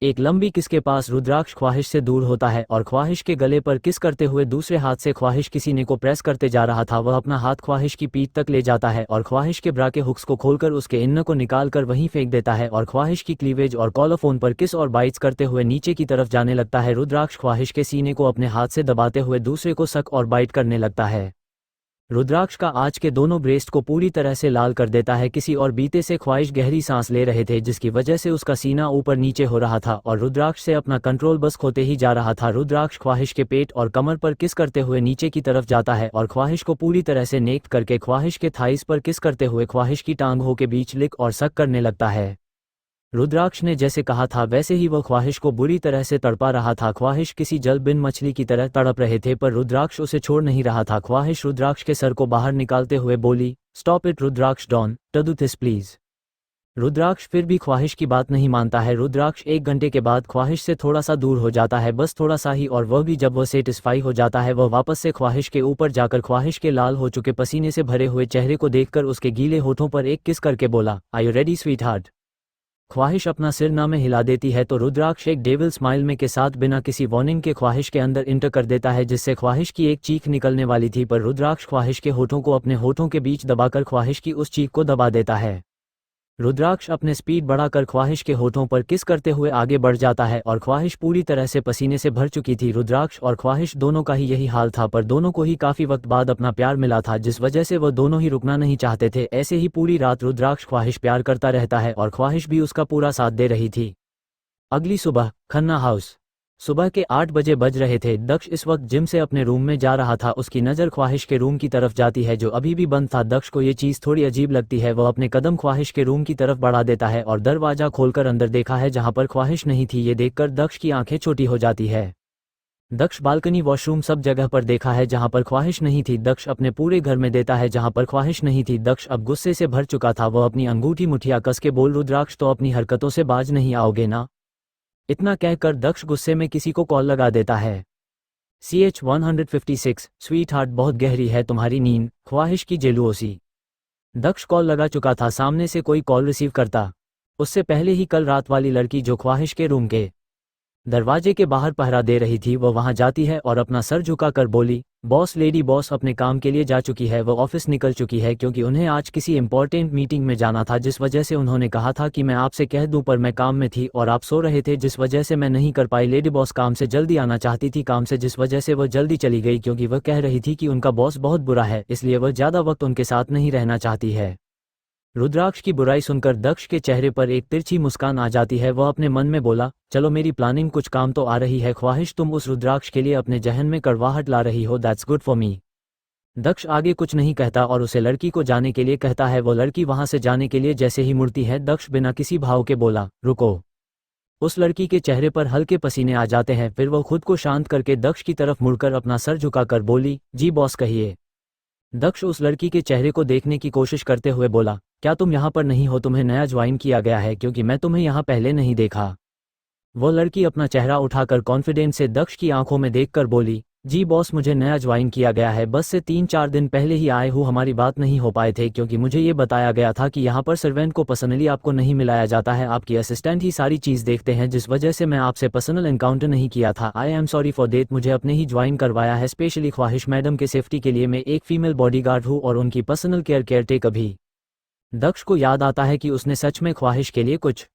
एक लंबी किस के पास रुद्राक्ष ख्वाहिश से दूर होता है और ख्वाहिश के गले पर किस करते हुए दूसरे हाथ से ख्वाहिश किसी ने को प्रेस करते जा रहा था। वह अपना हाथ ख्वाहिश की पीठ तक ले जाता है और ख्वाहिश के ब्रा के हुक्स को खोलकर उसके इन्न को निकालकर वहीं फेंक देता है और ख्वाहिश की क्लीवेज और कॉलोफोन पर किस और बाइट्स करते हुए नीचे की तरफ जाने लगता है। रुद्राक्ष ख्वाहिश के सीने को अपने हाथ से दबाते हुए दूसरे को सक और बाइट करने लगता है। रुद्राक्ष का आज के दोनों ब्रेस्ट को पूरी तरह से लाल कर देता है। किसी और बीते से ख्वाहिश गहरी सांस ले रहे थे जिसकी वजह से उसका सीना ऊपर नीचे हो रहा था और रुद्राक्ष से अपना कंट्रोल बस खोते ही जा रहा था। रुद्राक्ष ख्वाहिश के पेट और कमर पर किस करते हुए नीचे की तरफ जाता है और ख्वाहिश को पूरी तरह से नेक्ट करके ख्वाहिश के थाइस पर किस करते हुए ख्वाहिश की टांगों के बीच लिक और सक करने लगता है। रुद्राक्ष ने जैसे कहा था वैसे ही वह ख्वाहिश को बुरी तरह से तड़पा रहा था। ख्वाहिश किसी जल बिन मछली की तरह तड़प रहे थे पर रुद्राक्ष उसे छोड़ नहीं रहा था। ख्वाहिश रुद्राक्ष के सर को बाहर निकालते हुए बोली, stop it Rudraksh, don't do this please. Rudraksh फिर भी ख्वाहिश की बात नहीं मानता है। रुद्राक्ष 1 घंटे के बाद ख्वाहिश से थोड़ा सा दूर हो जाता है, बस थोड़ा सा ही, और वह भी जब वह सेटिस्फाई हो जाता है वह वापस से ख्वाहिश के ऊपर जाकर ख्वाहिश के लाल हो चुके पसीने से भरे हुए चेहरे को देखकर उसके गीले होठों पर एक किस करके बोला, are you ready sweet heart. Khwahish अपना सिर ना में हिला देती है तो रुद्राक्ष एक डेविल स्माइल में के साथ बिना किसी वार्निंग के ख्वाहिश के अंदर इंटर कर देता है जिससे ख्वाहिश की एक चीख निकलने वाली थी पर रुद्राक्ष ख्वाहिश के होठों को अपने होठों के बीच दबाकर ख्वाहिश की उस चीख को दबा देता है। रुद्राक्ष अपने स्पीड बढ़ाकर ख्वाहिश के होठों पर किस करते हुए आगे बढ़ जाता है और ख्वाहिश पूरी तरह से पसीने से भर चुकी थी। रुद्राक्ष और ख्वाहिश दोनों का ही यही हाल था पर दोनों को ही काफी वक्त बाद अपना प्यार मिला था जिस वजह से वह दोनों ही रुकना नहीं चाहते थे। ऐसे ही पूरी रात रुद्राक्ष ख्वाहिश प्यार करता रहता है और ख्वाहिश भी उसका पूरा साथ दे रही थी। अगली सुबह खन्ना हाउस। सुबह के 8 बजे बज रहे थे। दक्ष इस वक्त जिम से अपने रूम में जा रहा था। उसकी नज़र ख्वाहिश के रूम की तरफ जाती है जो अभी भी बंद था। दक्ष को ये चीज़ थोड़ी अजीब लगती है। वह अपने कदम ख्वाहिश के रूम की तरफ बढ़ा देता है और दरवाज़ा खोलकर अंदर देखा है जहां पर ख्वाहिश नहीं थी। ये देखकर दक्ष की आंखें छोटी हो जाती है। दक्ष बालकनी, वॉशरूम, सब जगह पर देखा है जहां पर ख्वाहिश नहीं थी। दक्ष अपने पूरे घर में देता है जहां पर ख्वाहिश नहीं थी। दक्ष अब गुस्से से भर चुका था। वह अपनी अंगूठी मुठिया कस के बोल, रुद्राक्ष तो अपनी हरकतों से बाज नहीं आओगे ना। इतना कहकर दक्ष गुस्से में किसी को कॉल लगा देता है। CH 156, स्वीट हार्ट, बहुत गहरी है तुम्हारी नींद, ख्वाहिश की जेलूसी। दक्ष कॉल लगा चुका था, सामने से कोई कॉल रिसीव करता। उससे पहले ही कल रात वाली लड़की जो ख्वाहिश के रूम के दरवाजे के बाहर पहरा दे रही थी वह वहां जाती है और अपना सर झुकाकर बोली, बॉस, लेडी बॉस अपने काम के लिए जा चुकी है। वह ऑफिस निकल चुकी है क्योंकि उन्हें आज किसी इंपॉर्टेंट मीटिंग में जाना था जिस वजह से उन्होंने कहा था कि मैं आपसे कह दूं पर मैं काम में थी और आप सो रहे थे जिस वजह से मैं नहीं कर पाई। लेडी बॉस काम से जल्दी आना चाहती थी काम से, जिस वजह से वह जल्दी चली गई क्योंकि वह कह रही थी कि उनका बॉस बहुत बुरा है इसलिए वह ज़्यादा वक्त उनके साथ नहीं रहना चाहती है। रुद्राक्ष की बुराई सुनकर दक्ष के चेहरे पर एक तिरछी मुस्कान आ जाती है। वह अपने मन में बोला, चलो मेरी प्लानिंग कुछ काम तो आ रही है। ख्वाहिश, तुम उस रुद्राक्ष के लिए अपने जहन में कड़वाहट ला रही हो, दैट्स गुड फॉर मी। दक्ष आगे कुछ नहीं कहता और उसे लड़की को जाने के लिए कहता है। वो लड़की वहां से जाने के लिए जैसे ही मुड़ती है दक्ष बिना किसी भाव के बोला, रुको। उस लड़की के चेहरे पर हल्के पसीने आ जाते हैं। फिर वह खुद को शांत करके दक्ष की तरफ मुड़कर अपना सर झुकाकर बोली, जी बॉस कहिए। दक्ष उस लड़की के चेहरे को देखने की कोशिश करते हुए बोला, क्या तुम यहाँ पर नहीं हो? तुम्हें नया ज्वाइन किया गया है क्योंकि मैं तुम्हें यहाँ पहले नहीं देखा। वो लड़की अपना चेहरा उठाकर कॉन्फिडेंस से दक्ष की आंखों में देखकर बोली, जी बॉस, मुझे नया ज्वाइन किया गया है, बस से 3-4 दिन पहले ही आए हूँ। हमारी बात नहीं हो पाए थे क्योंकि मुझे ये बताया गया था कि यहाँ पर सर्वेंट को पर्सनली आपको नहीं मिलाया जाता है, आपकी असिस्टेंट ही सारी चीज़ देखते हैं, जिस वजह से मैं आपसे पर्सनल एनकाउंटर नहीं किया था। I am sorry for that, मुझे अपने ही ज्वाइन करवाया है स्पेशली ख्वाहिश मैडम के सेफ्टी के लिए। मैं एक फीमेल बॉडीगार्ड हूँ और उनकी पर्सनल केयर टेकर भी। दक्ष को याद आता है कि उसने सच में ख्वाहिश के लिए कुछ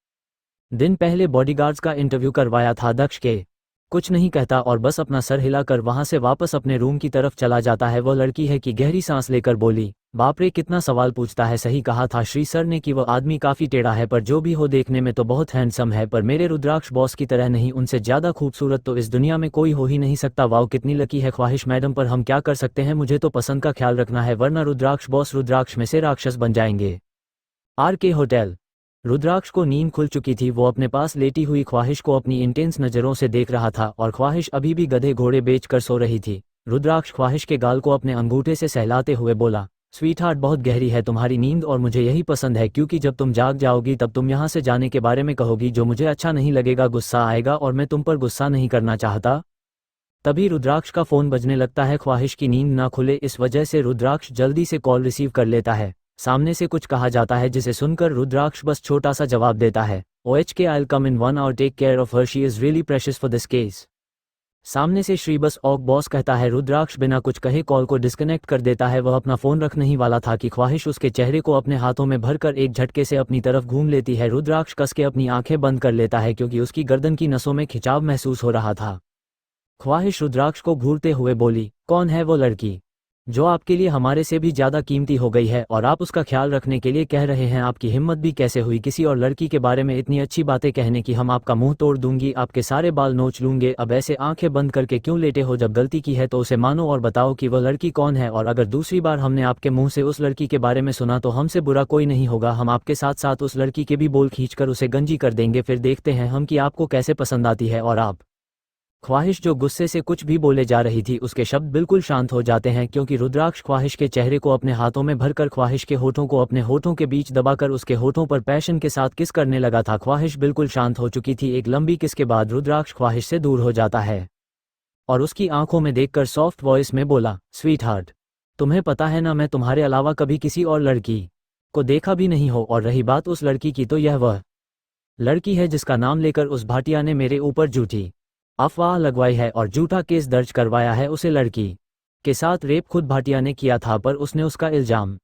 दिन पहले बॉडीगार्ड्स का इंटरव्यू करवाया था। दक्ष के कुछ नहीं कहता और बस अपना सर हिलाकर वहां से वापस अपने रूम की तरफ चला जाता है। वो लड़की है कि गहरी सांस लेकर बोली, बाप रे कितना सवाल पूछता है। सही कहा था श्री सर ने कि वह आदमी काफी टेढ़ा है पर जो भी हो देखने में तो बहुत हैंडसम है, पर मेरे रुद्राक्ष बॉस की तरह नहीं, उनसे ज्यादा खूबसूरत तो इस दुनिया में कोई हो ही नहीं सकता। वाओ कितनी लकी है ख्वाहिश मैडम, पर हम क्या कर सकते हैं, मुझे तो पसंद का ख्याल रखना है वरना रुद्राक्ष बॉस रुद्राक्ष में से राक्षस बन जाएंगे। RK hotel. रुद्राक्ष को नींद खुल चुकी थी। वो अपने पास लेटी हुई ख्वाहिश को अपनी इंटेंस नज़रों से देख रहा था और ख्वाहिश अभी भी गधे घोड़े बेचकर सो रही थी। रुद्राक्ष ख्वाहिश के गाल को अपने अंगूठे से सहलाते हुए बोला, स्वीट हार्ट, बहुत गहरी है तुम्हारी नींद और मुझे यही पसंद है क्योंकि जब तुम जाग जाओगी तब तुम यहाँ से जाने के बारे में कहोगी जो मुझे अच्छा नहीं लगेगा, गुस्सा आएगा और मैं तुम पर गुस्सा नहीं करना चाहता। तभी रुद्राक्ष का फ़ोन बजने लगता है। ख्वाहिश की नींद ना खुले इस वजह से रुद्राक्ष जल्दी से कॉल रिसीव कर लेता है। सामने से कुछ कहा जाता है जिसे सुनकर रुद्राक्ष बस छोटा सा जवाब देता है, OHK I'll come in 1 hour, take care of her, she is really precious for this case। सामने से श्री बस ऑक बॉस कहता है। रुद्राक्ष बिना कुछ कहे कॉल को डिस्कनेक्ट कर देता है। वह अपना फ़ोन रख नहीं वाला था कि ख्वाहिश उसके चेहरे को अपने हाथों में भरकर एक झटके से अपनी तरफ घूम लेती है। रुद्राक्ष कस के अपनी आंखें बंद कर लेता है क्योंकि उसकी गर्दन की नसों में खिंचाव महसूस हो रहा था। ख्वाहिश रुद्राक्ष को घूरते हुए बोली, कौन है वो लड़की जो आपके लिए हमारे से भी ज़्यादा कीमती हो गई है, और आप उसका ख्याल रखने के लिए कह रहे हैं। आपकी हिम्मत भी कैसे हुई किसी और लड़की के बारे में इतनी अच्छी बातें कहने की? हम आपका मुंह तोड़ दूंगी, आपके सारे बाल नोच लूंगे। अब ऐसे आंखें बंद करके क्यों लेटे हो? जब गलती की है तो उसे मानो और बताओ कि वह लड़की कौन है, और अगर दूसरी बार हमने आपके मुंह से उस लड़की के बारे में सुना तो हमसे बुरा कोई नहीं होगा। हम आपके साथ साथ उस लड़की के भी बोल खींचकर उसे गंजी कर देंगे, फिर देखते हैं हम कि आपको कैसे पसंद आती है। और आप ख्वाहिश, जो गुस्से से कुछ भी बोले जा रही थी, उसके शब्द बिल्कुल शांत हो जाते हैं, क्योंकि रुद्राक्ष ख्वाहिश के चेहरे को अपने हाथों में भरकर ख्वाहिश के होठों को अपने होठों के बीच दबाकर उसके होठों पर पैशन के साथ किस करने लगा था। ख्वाहिश बिल्कुल शांत हो चुकी थी। एक लंबी किस के बाद रुद्राक्ष ख्वाहिश से दूर हो जाता है और उसकी आंखों में देखकर सॉफ्ट वॉइस में बोला, स्वीट हार्ट, तुम्हें पता है ना, मैं तुम्हारे अलावा कभी किसी और लड़की को देखा भी नहीं हो, और रही बात उस लड़की की, तो यह वह लड़की है जिसका नाम लेकर उस भाटिया ने मेरे ऊपर झूठी अफवाह लगवाई है और झूठा केस दर्ज करवाया है। उसे लड़की के साथ रेप खुद भाटिया ने किया था, पर उसने उसका इल्जाम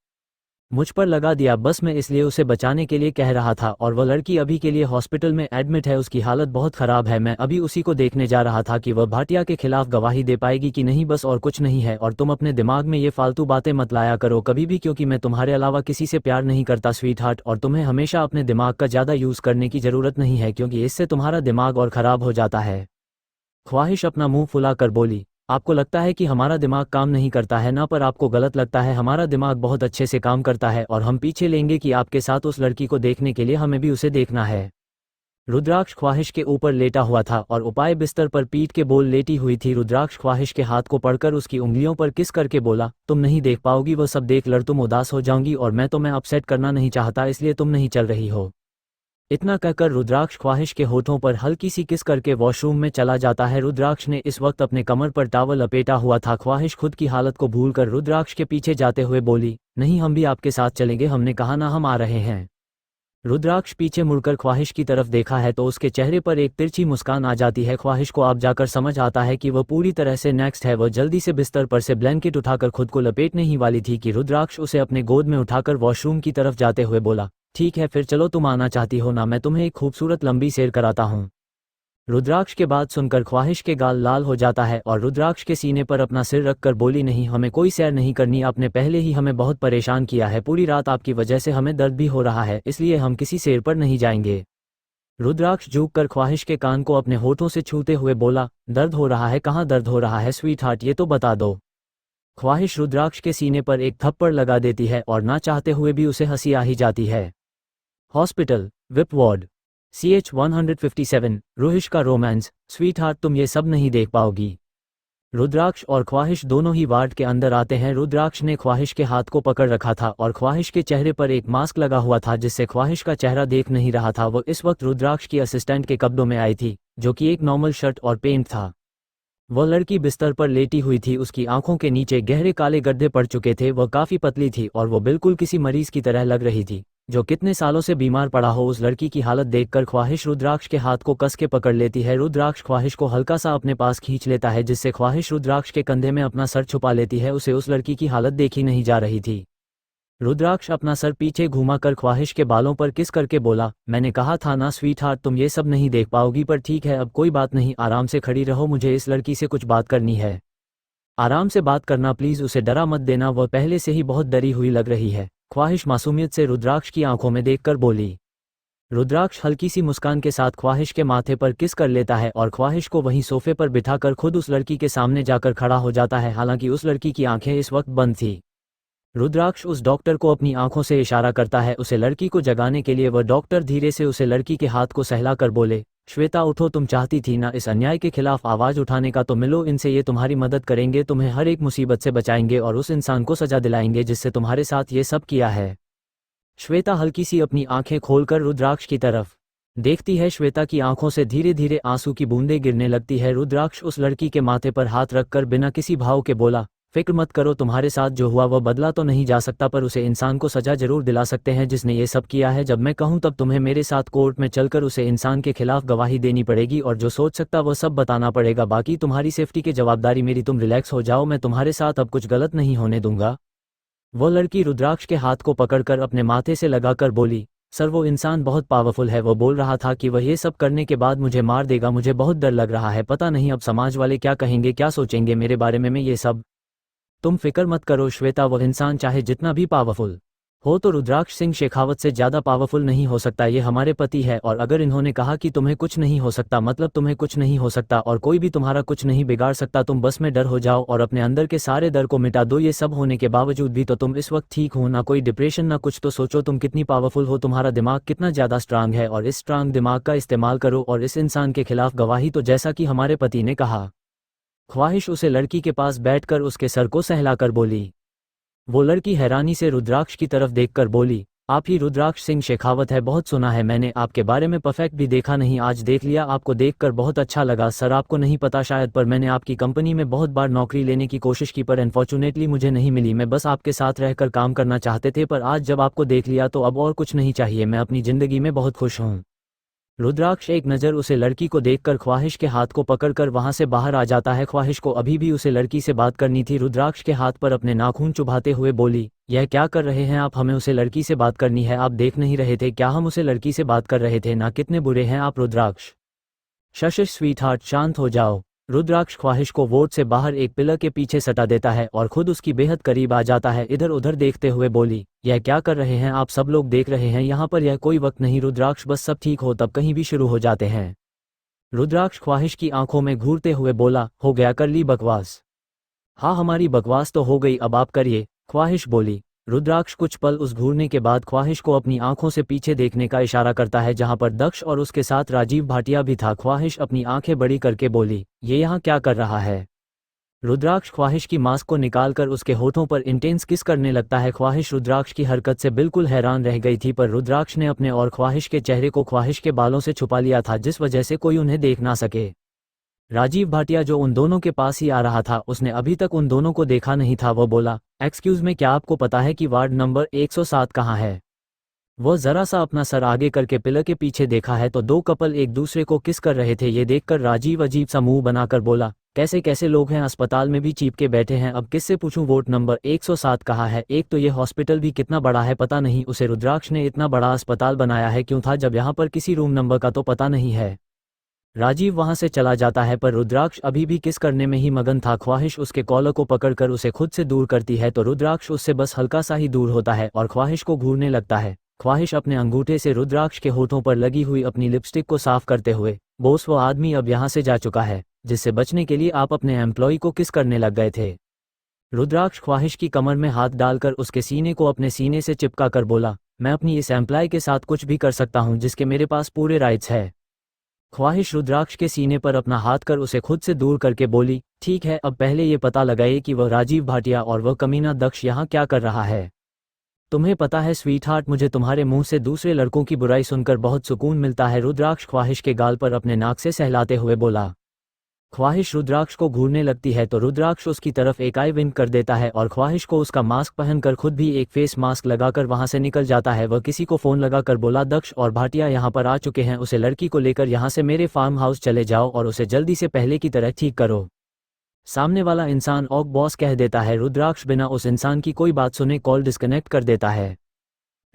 मुझ पर लगा दिया। बस मैं इसलिए उसे बचाने के लिए कह रहा था, और वह लड़की अभी के लिए हॉस्पिटल में एडमिट है, उसकी हालत बहुत ख़राब है। मैं अभी उसी को देखने जा रहा था कि वह भाटिया के खिलाफ गवाही दे पाएगी कि नहीं, बस और कुछ नहीं है। और तुम अपने दिमाग में ये फालतू बातें मत लाया करो कभी भी, क्योंकि मैं तुम्हारे अलावा किसी से प्यार नहीं करता स्वीट हार्ट, और तुम्हें हमेशा अपने दिमाग का ज़्यादा यूज़ करने की ज़रूरत नहीं है, क्योंकि इससे तुम्हारा दिमाग और ख़राब हो जाता है। ख्वाहिश अपना मुंह फुलाकर बोली, आपको लगता है कि हमारा दिमाग काम नहीं करता है ना, पर आपको गलत लगता है। हमारा दिमाग बहुत अच्छे से काम करता है, और हम पीछे लेंगे कि आपके साथ उस लड़की को देखने के लिए हमें भी उसे देखना है। रुद्राक्ष ख्वाहिश के ऊपर लेटा हुआ था और उपाय बिस्तर पर पीठ के बोल लेटी हुई थी। रुद्राक्ष ख्वाहिश के हाथ को पकड़कर उसकी उंगलियों पर किस करके बोला, तुम नहीं देख पाओगी, वो सब देख लड़ तुम उदास हो जाऊंगी, और मैं तुम्हें अपसेट करना नहीं चाहता, इसलिए तुम नहीं चल रही हो। इतना कहकर रुद्राक्ष ख्वाहिश के होठों पर हल्की सी किस करके वॉशरूम में चला जाता है। रुद्राक्ष ने इस वक्त अपने कमर पर टॉवल लपेटा हुआ था। ख्वाहिश खुद की हालत को भूलकर रुद्राक्ष के पीछे जाते हुए बोली, नहीं, हम भी आपके साथ चलेंगे, हमने कहा ना हम आ रहे हैं। रुद्राक्ष पीछे मुड़कर ख्वाहिश की तरफ देखा है तो उसके चेहरे पर एक तिरछी मुस्कान आ जाती है। ख्वाहिश को अब जाकर समझ आता है कि वह पूरी तरह से नेक्स्ट है। वह जल्दी से बिस्तर पर से ब्लैंकेट उठाकर खुद को लपेटने ही वाली थी कि रुद्राक्ष उसे अपने गोद में उठाकर वॉशरूम की तरफ जाते हुए बोला, ठीक है फिर चलो, तुम आना चाहती हो ना, मैं तुम्हें एक खूबसूरत लंबी सैर कराता हूँ। रुद्राक्ष के बात सुनकर ख्वाहिश के गाल लाल हो जाता है और रुद्राक्ष के सीने पर अपना सिर रखकर बोली, नहीं, हमें कोई सैर नहीं करनी, आपने पहले ही हमें बहुत परेशान किया है, पूरी रात आपकी वजह से हमें दर्द भी हो रहा है, इसलिए हम किसी सैर पर नहीं जाएंगे। रुद्राक्ष झुककर ख्वाहिश के कान को अपने होठों से छूते हुए बोला, दर्द हो रहा है? कहाँ दर्द हो रहा है स्वीट हार्ट, ये तो बता दो। ख्वाहिश रुद्राक्ष के सीने पर एक थप्पड़ लगा देती है और ना चाहते हुए भी उसे हंसी आ ही जाती है। हॉस्पिटल, विप वार्ड, CH 157, रोहिश का रोमांस। स्वीट हार्ट, तुम ये सब नहीं देख पाओगी। रुद्राक्ष और ख्वाहिश दोनों ही वार्ड के अंदर आते हैं। रुद्राक्ष ने ख्वाहिश के हाथ को पकड़ रखा था और ख्वाहिश के चेहरे पर एक मास्क लगा हुआ था जिससे ख्वाहिश का चेहरा देख नहीं रहा था। वो इस वक्त रुद्राक्ष की असिस्टेंट के कब्जों में आई थी, जो कि एक नॉर्मल शर्ट और पेंट था। वह लड़की बिस्तर पर लेटी हुई थी, उसकी आंखों के नीचे गहरे काले गड्ढे पड़ चुके थे। वह काफ़ी पतली थी और वो बिल्कुल किसी मरीज की तरह लग रही थी जो कितने सालों से बीमार पड़ा हो। उस लड़की की हालत देखकर ख्वाहिश रुद्राक्ष के हाथ को कस के पकड़ लेती है। रुद्राक्ष ख्वाहिश को हल्का सा अपने पास खींच लेता है, जिससे ख्वाहिश रुद्राक्ष के कंधे में अपना सर छुपा लेती है। उसे उस लड़की की हालत देखी नहीं जा रही थी। रुद्राक्ष अपना सर पीछे घुमाकर ख्वाहिश के बालों पर किस करके बोला, मैंने कहा था ना स्वीट हार्ट, तुम ये सब नहीं देख पाओगी, पर ठीक है, अब कोई बात नहीं, आराम से खड़ी रहो, मुझे इस लड़की से कुछ बात करनी है। आराम से बात करना प्लीज़, उसे डरा मत देना, वह पहले से ही बहुत डरी हुई लग रही है। ख्वाहिश मासूमियत से रुद्राक्ष की आंखों में देखकर बोली। रुद्राक्ष हल्की सी मुस्कान के साथ ख्वाहिश के माथे पर किस कर लेता है और ख्वाहिश को वहीं सोफे पर बिठाकर खुद उस लड़की के सामने जाकर खड़ा हो जाता है। हालांकि उस लड़की की आंखें इस वक्त बंद थी। रुद्राक्ष उस डॉक्टर को अपनी आंखों से इशारा करता है उसे लड़की को जगाने के लिए। वह डॉक्टर धीरे से उसे लड़की के हाथ को सहलाकर बोले, श्वेता उठो, तुम चाहती थी ना इस अन्याय के खिलाफ आवाज़ उठाने का, तो मिलो इनसे, ये तुम्हारी मदद करेंगे, तुम्हें हर एक मुसीबत से बचाएंगे और उस इंसान को सजा दिलाएंगे जिससे तुम्हारे साथ ये सब किया है। श्वेता हल्की सी अपनी आंखें खोलकर रुद्राक्ष की तरफ देखती है। श्वेता की आंखों से धीरे धीरे आंसू की बूंदें गिरने लगती है। रुद्राक्ष उस लड़की के माथे पर हाथ रखकर बिना किसी भाव के बोला, फिक्र मत करो, तुम्हारे साथ जो हुआ वह बदला तो नहीं जा सकता, पर उसे इंसान को सजा जरूर दिला सकते हैं जिसने ये सब किया है। जब मैं कहूँ तब तुम्हें मेरे साथ कोर्ट में चलकर उसे इंसान के खिलाफ गवाही देनी पड़ेगी और जो सोच सकता वह सब बताना पड़ेगा। बाकी तुम्हारी सेफ्टी की जवाबदारी मेरी, तुम रिलैक्स हो जाओ, मैं तुम्हारे साथ अब कुछ गलत नहीं होने दूंगा। वो लड़की रुद्राक्ष के हाथ को पकड़कर अपने माथे से लगाकर बोली, सर वो इंसान बहुत पावरफुल है, वो बोल रहा था कि वह ये सब करने के बाद मुझे मार देगा, मुझे बहुत डर लग रहा है, पता नहीं अब समाज वाले क्या कहेंगे, क्या सोचेंगे मेरे बारे में। मैं ये सब तुम फिक्र मत करो श्वेता, वो इंसान चाहे जितना भी पावरफुल हो तो रुद्राक्ष सिंह शेखावत से ज़्यादा पावरफुल नहीं हो सकता। ये हमारे पति है और अगर इन्होंने कहा कि तुम्हें कुछ नहीं हो सकता मतलब तुम्हें कुछ नहीं हो सकता और कोई भी तुम्हारा कुछ नहीं बिगाड़ सकता। तुम बस में डर हो जाओ और अपने अंदर के सारे डर को मिटा दो। ये सब होने के बावजूद भी तो तुम इस वक्त ठीक हो, ना कोई डिप्रेशन ना कुछ। तो सोचो तुम कितनी पावरफुल हो, तुम्हारा दिमाग कितना ज़्यादा स्ट्रांग है और इस स्ट्रांग दिमाग का इस्तेमाल करो और इस इंसान के खिलाफ गवाही। तो जैसा कि हमारे पति ने कहा, ख्वाहिश उसे लड़की के पास बैठकर उसके सर को सहलाकर बोली। वो लड़की हैरानी से रुद्राक्ष की तरफ देखकर बोली, आप ही रुद्राक्ष सिंह शेखावत है, बहुत सुना है मैंने आपके बारे में, परफेक्ट भी देखा नहीं, आज देख लिया। आपको देखकर बहुत अच्छा लगा सर। आपको नहीं पता शायद पर मैंने आपकी कंपनी में बहुत बार नौकरी लेने की कोशिश की पर अनफॉर्चुनेटली मुझे नहीं मिली। मैं बस आपके साथ रहकर काम करना चाहते थे पर आज जब आपको देख लिया तो अब और कुछ नहीं चाहिए। मैं अपनी ज़िंदगी में बहुत खुश हूँ। रुद्राक्ष एक नज़र उसे लड़की को देखकर ख्वाहिश के हाथ को पकड़कर वहां से बाहर आ जाता है। ख्वाहिश को अभी भी उसे लड़की से बात करनी थी। रुद्राक्ष के हाथ पर अपने नाखून चुभाते हुए बोली, यह क्या कर रहे हैं आप? हमें उसे लड़की से बात करनी है। आप देख नहीं रहे थे क्या हम उसे लड़की से बात कर रहे थे? ना कितने बुरे हैं आप रुद्राक्ष। शश स्वीट हार्ट, शांत हो जाओ। रुद्राक्ष ख्वाहिश को वोट से बाहर एक पिलर के पीछे सटा देता है और खुद उसकी बेहद करीब आ जाता है। इधर उधर देखते हुए बोली, यह क्या कर रहे हैं आप? सब लोग देख रहे हैं यहाँ पर, यह कोई वक्त नहीं रुद्राक्ष, बस सब ठीक हो तब कहीं भी शुरू हो जाते हैं। रुद्राक्ष ख्वाहिश की आंखों में घूरते हुए बोला, हो गया, कर ली बकवास? हाँ हमारी बकवास तो हो गई, अब आप करिए, ख्वाहिश बोली। रुद्राक्ष कुछ पल उस घूरने के बाद ख्वाहिश को अपनी आंखों से पीछे देखने का इशारा करता है जहां पर दक्ष और उसके साथ राजीव भाटिया भी था। ख्वाहिश अपनी आंखें बड़ी करके बोली, ये यहाँ क्या कर रहा है? रुद्राक्ष ख्वाहिश की मास्क को निकालकर उसके होठों पर इंटेंस किस करने लगता है। ख्वाहिश रुद्राक्ष की हरकत से बिल्कुल हैरान रह गई थी पर रुद्राक्ष ने अपने और ख्वाहिश के चेहरे को ख्वाहिश के बालों से छुपा लिया था जिस वजह से कोई उन्हें देख ना सके। राजीव भाटिया जो उन दोनों के पास ही आ रहा था, उसने अभी तक उन दोनों को देखा नहीं था। वो बोला, एक्सक्यूज में, क्या आपको पता है कि वार्ड नंबर 107 कहाँ है? वो जरा सा अपना सर आगे करके पिलर के पीछे देखा है तो दो कपल एक दूसरे को किस कर रहे थे। ये देखकर राजीव अजीब सा मुंह बनाकर बोला, कैसे कैसे लोग हैं, अस्पताल में भी चीपके बैठे हैं, अब किससे पूछूं वोट नंबर 107 कहाँ है? एक तो ये हॉस्पिटल भी कितना बड़ा है, पता नहीं उसे रुद्राक्ष ने इतना बड़ा अस्पताल बनाया है क्यों था जब यहाँ पर किसी रूम नंबर का तो पता नहीं है। राजीव वहां से चला जाता है पर रुद्राक्ष अभी भी किस करने में ही मगन था। ख्वाहिश उसके कॉलर को पकड़कर उसे खुद से दूर करती है तो रुद्राक्ष उससे बस हल्का सा ही दूर होता है और ख्वाहिश को घूरने लगता है। ख्वाहिश अपने अंगूठे से रुद्राक्ष के होठों पर लगी हुई अपनी लिपस्टिक को साफ करते हुए, बोस वो आदमी अब यहाँ से जा चुका है जिससे बचने के लिए आप अपने एम्प्लॉय को किस करने लग गए थे। रुद्राक्ष ख्वाहिश की कमर में हाथ डालकर उसके सीने को अपने सीने से चिपका कर बोला, मैं अपनी इस एम्प्लॉय के साथ कुछ भी कर सकता हूँ जिसके मेरे पास पूरे राइट्स है। ख्वाहिश रुद्राक्ष के सीने पर अपना हाथ कर उसे खुद से दूर करके बोली, ठीक है, अब पहले ये पता लगाइए कि वह राजीव भाटिया और वह कमीना दक्ष यहाँ क्या कर रहा है। तुम्हें पता है स्वीट हार्ट, मुझे तुम्हारे मुंह से दूसरे लड़कों की बुराई सुनकर बहुत सुकून मिलता है। रुद्राक्ष ख्वाहिश के गाल पर अपने नाक से सहलाते हुए बोला। ख्वाहिश रुद्राक्ष को घूरने लगती है तो रुद्राक्ष उसकी तरफ एक आई विंक कर देता है और ख्वाहिश को उसका मास्क पहनकर खुद भी एक फेस मास्क लगाकर वहां से निकल जाता है। वह किसी को फोन लगाकर बोला, दक्ष और भाटिया यहाँ पर आ चुके हैं, उसे लड़की को लेकर यहाँ से मेरे फार्म हाउस चले जाओ और उसे जल्दी से पहले की तरह ठीक करो। सामने वाला इंसान ओक बॉस कह देता है। रुद्राक्ष बिना उस इंसान की कोई बात सुने कॉल डिस्कनेक्ट कर देता है।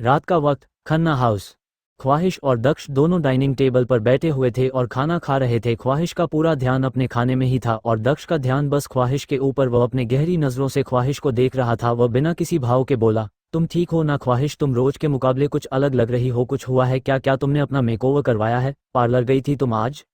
रात का वक्त, खन्ना हाउस। ख्वाहिश और दक्ष दोनों डाइनिंग टेबल पर बैठे हुए थे और खाना खा रहे थे। ख्वाहिश का पूरा ध्यान अपने खाने में ही था और दक्ष का ध्यान बस ख्वाहिश के ऊपर। वह अपने गहरी नज़रों से ख्वाहिश को देख रहा था। वह बिना किसी भाव के बोला, तुम ठीक हो ना ख्वाहिश? तुम रोज के मुकाबले कुछ अलग लग रही हो, कुछ हुआ है क्या? क्या तुमने अपना मेकओवर करवाया है? पार्लर गई थी तुम आज?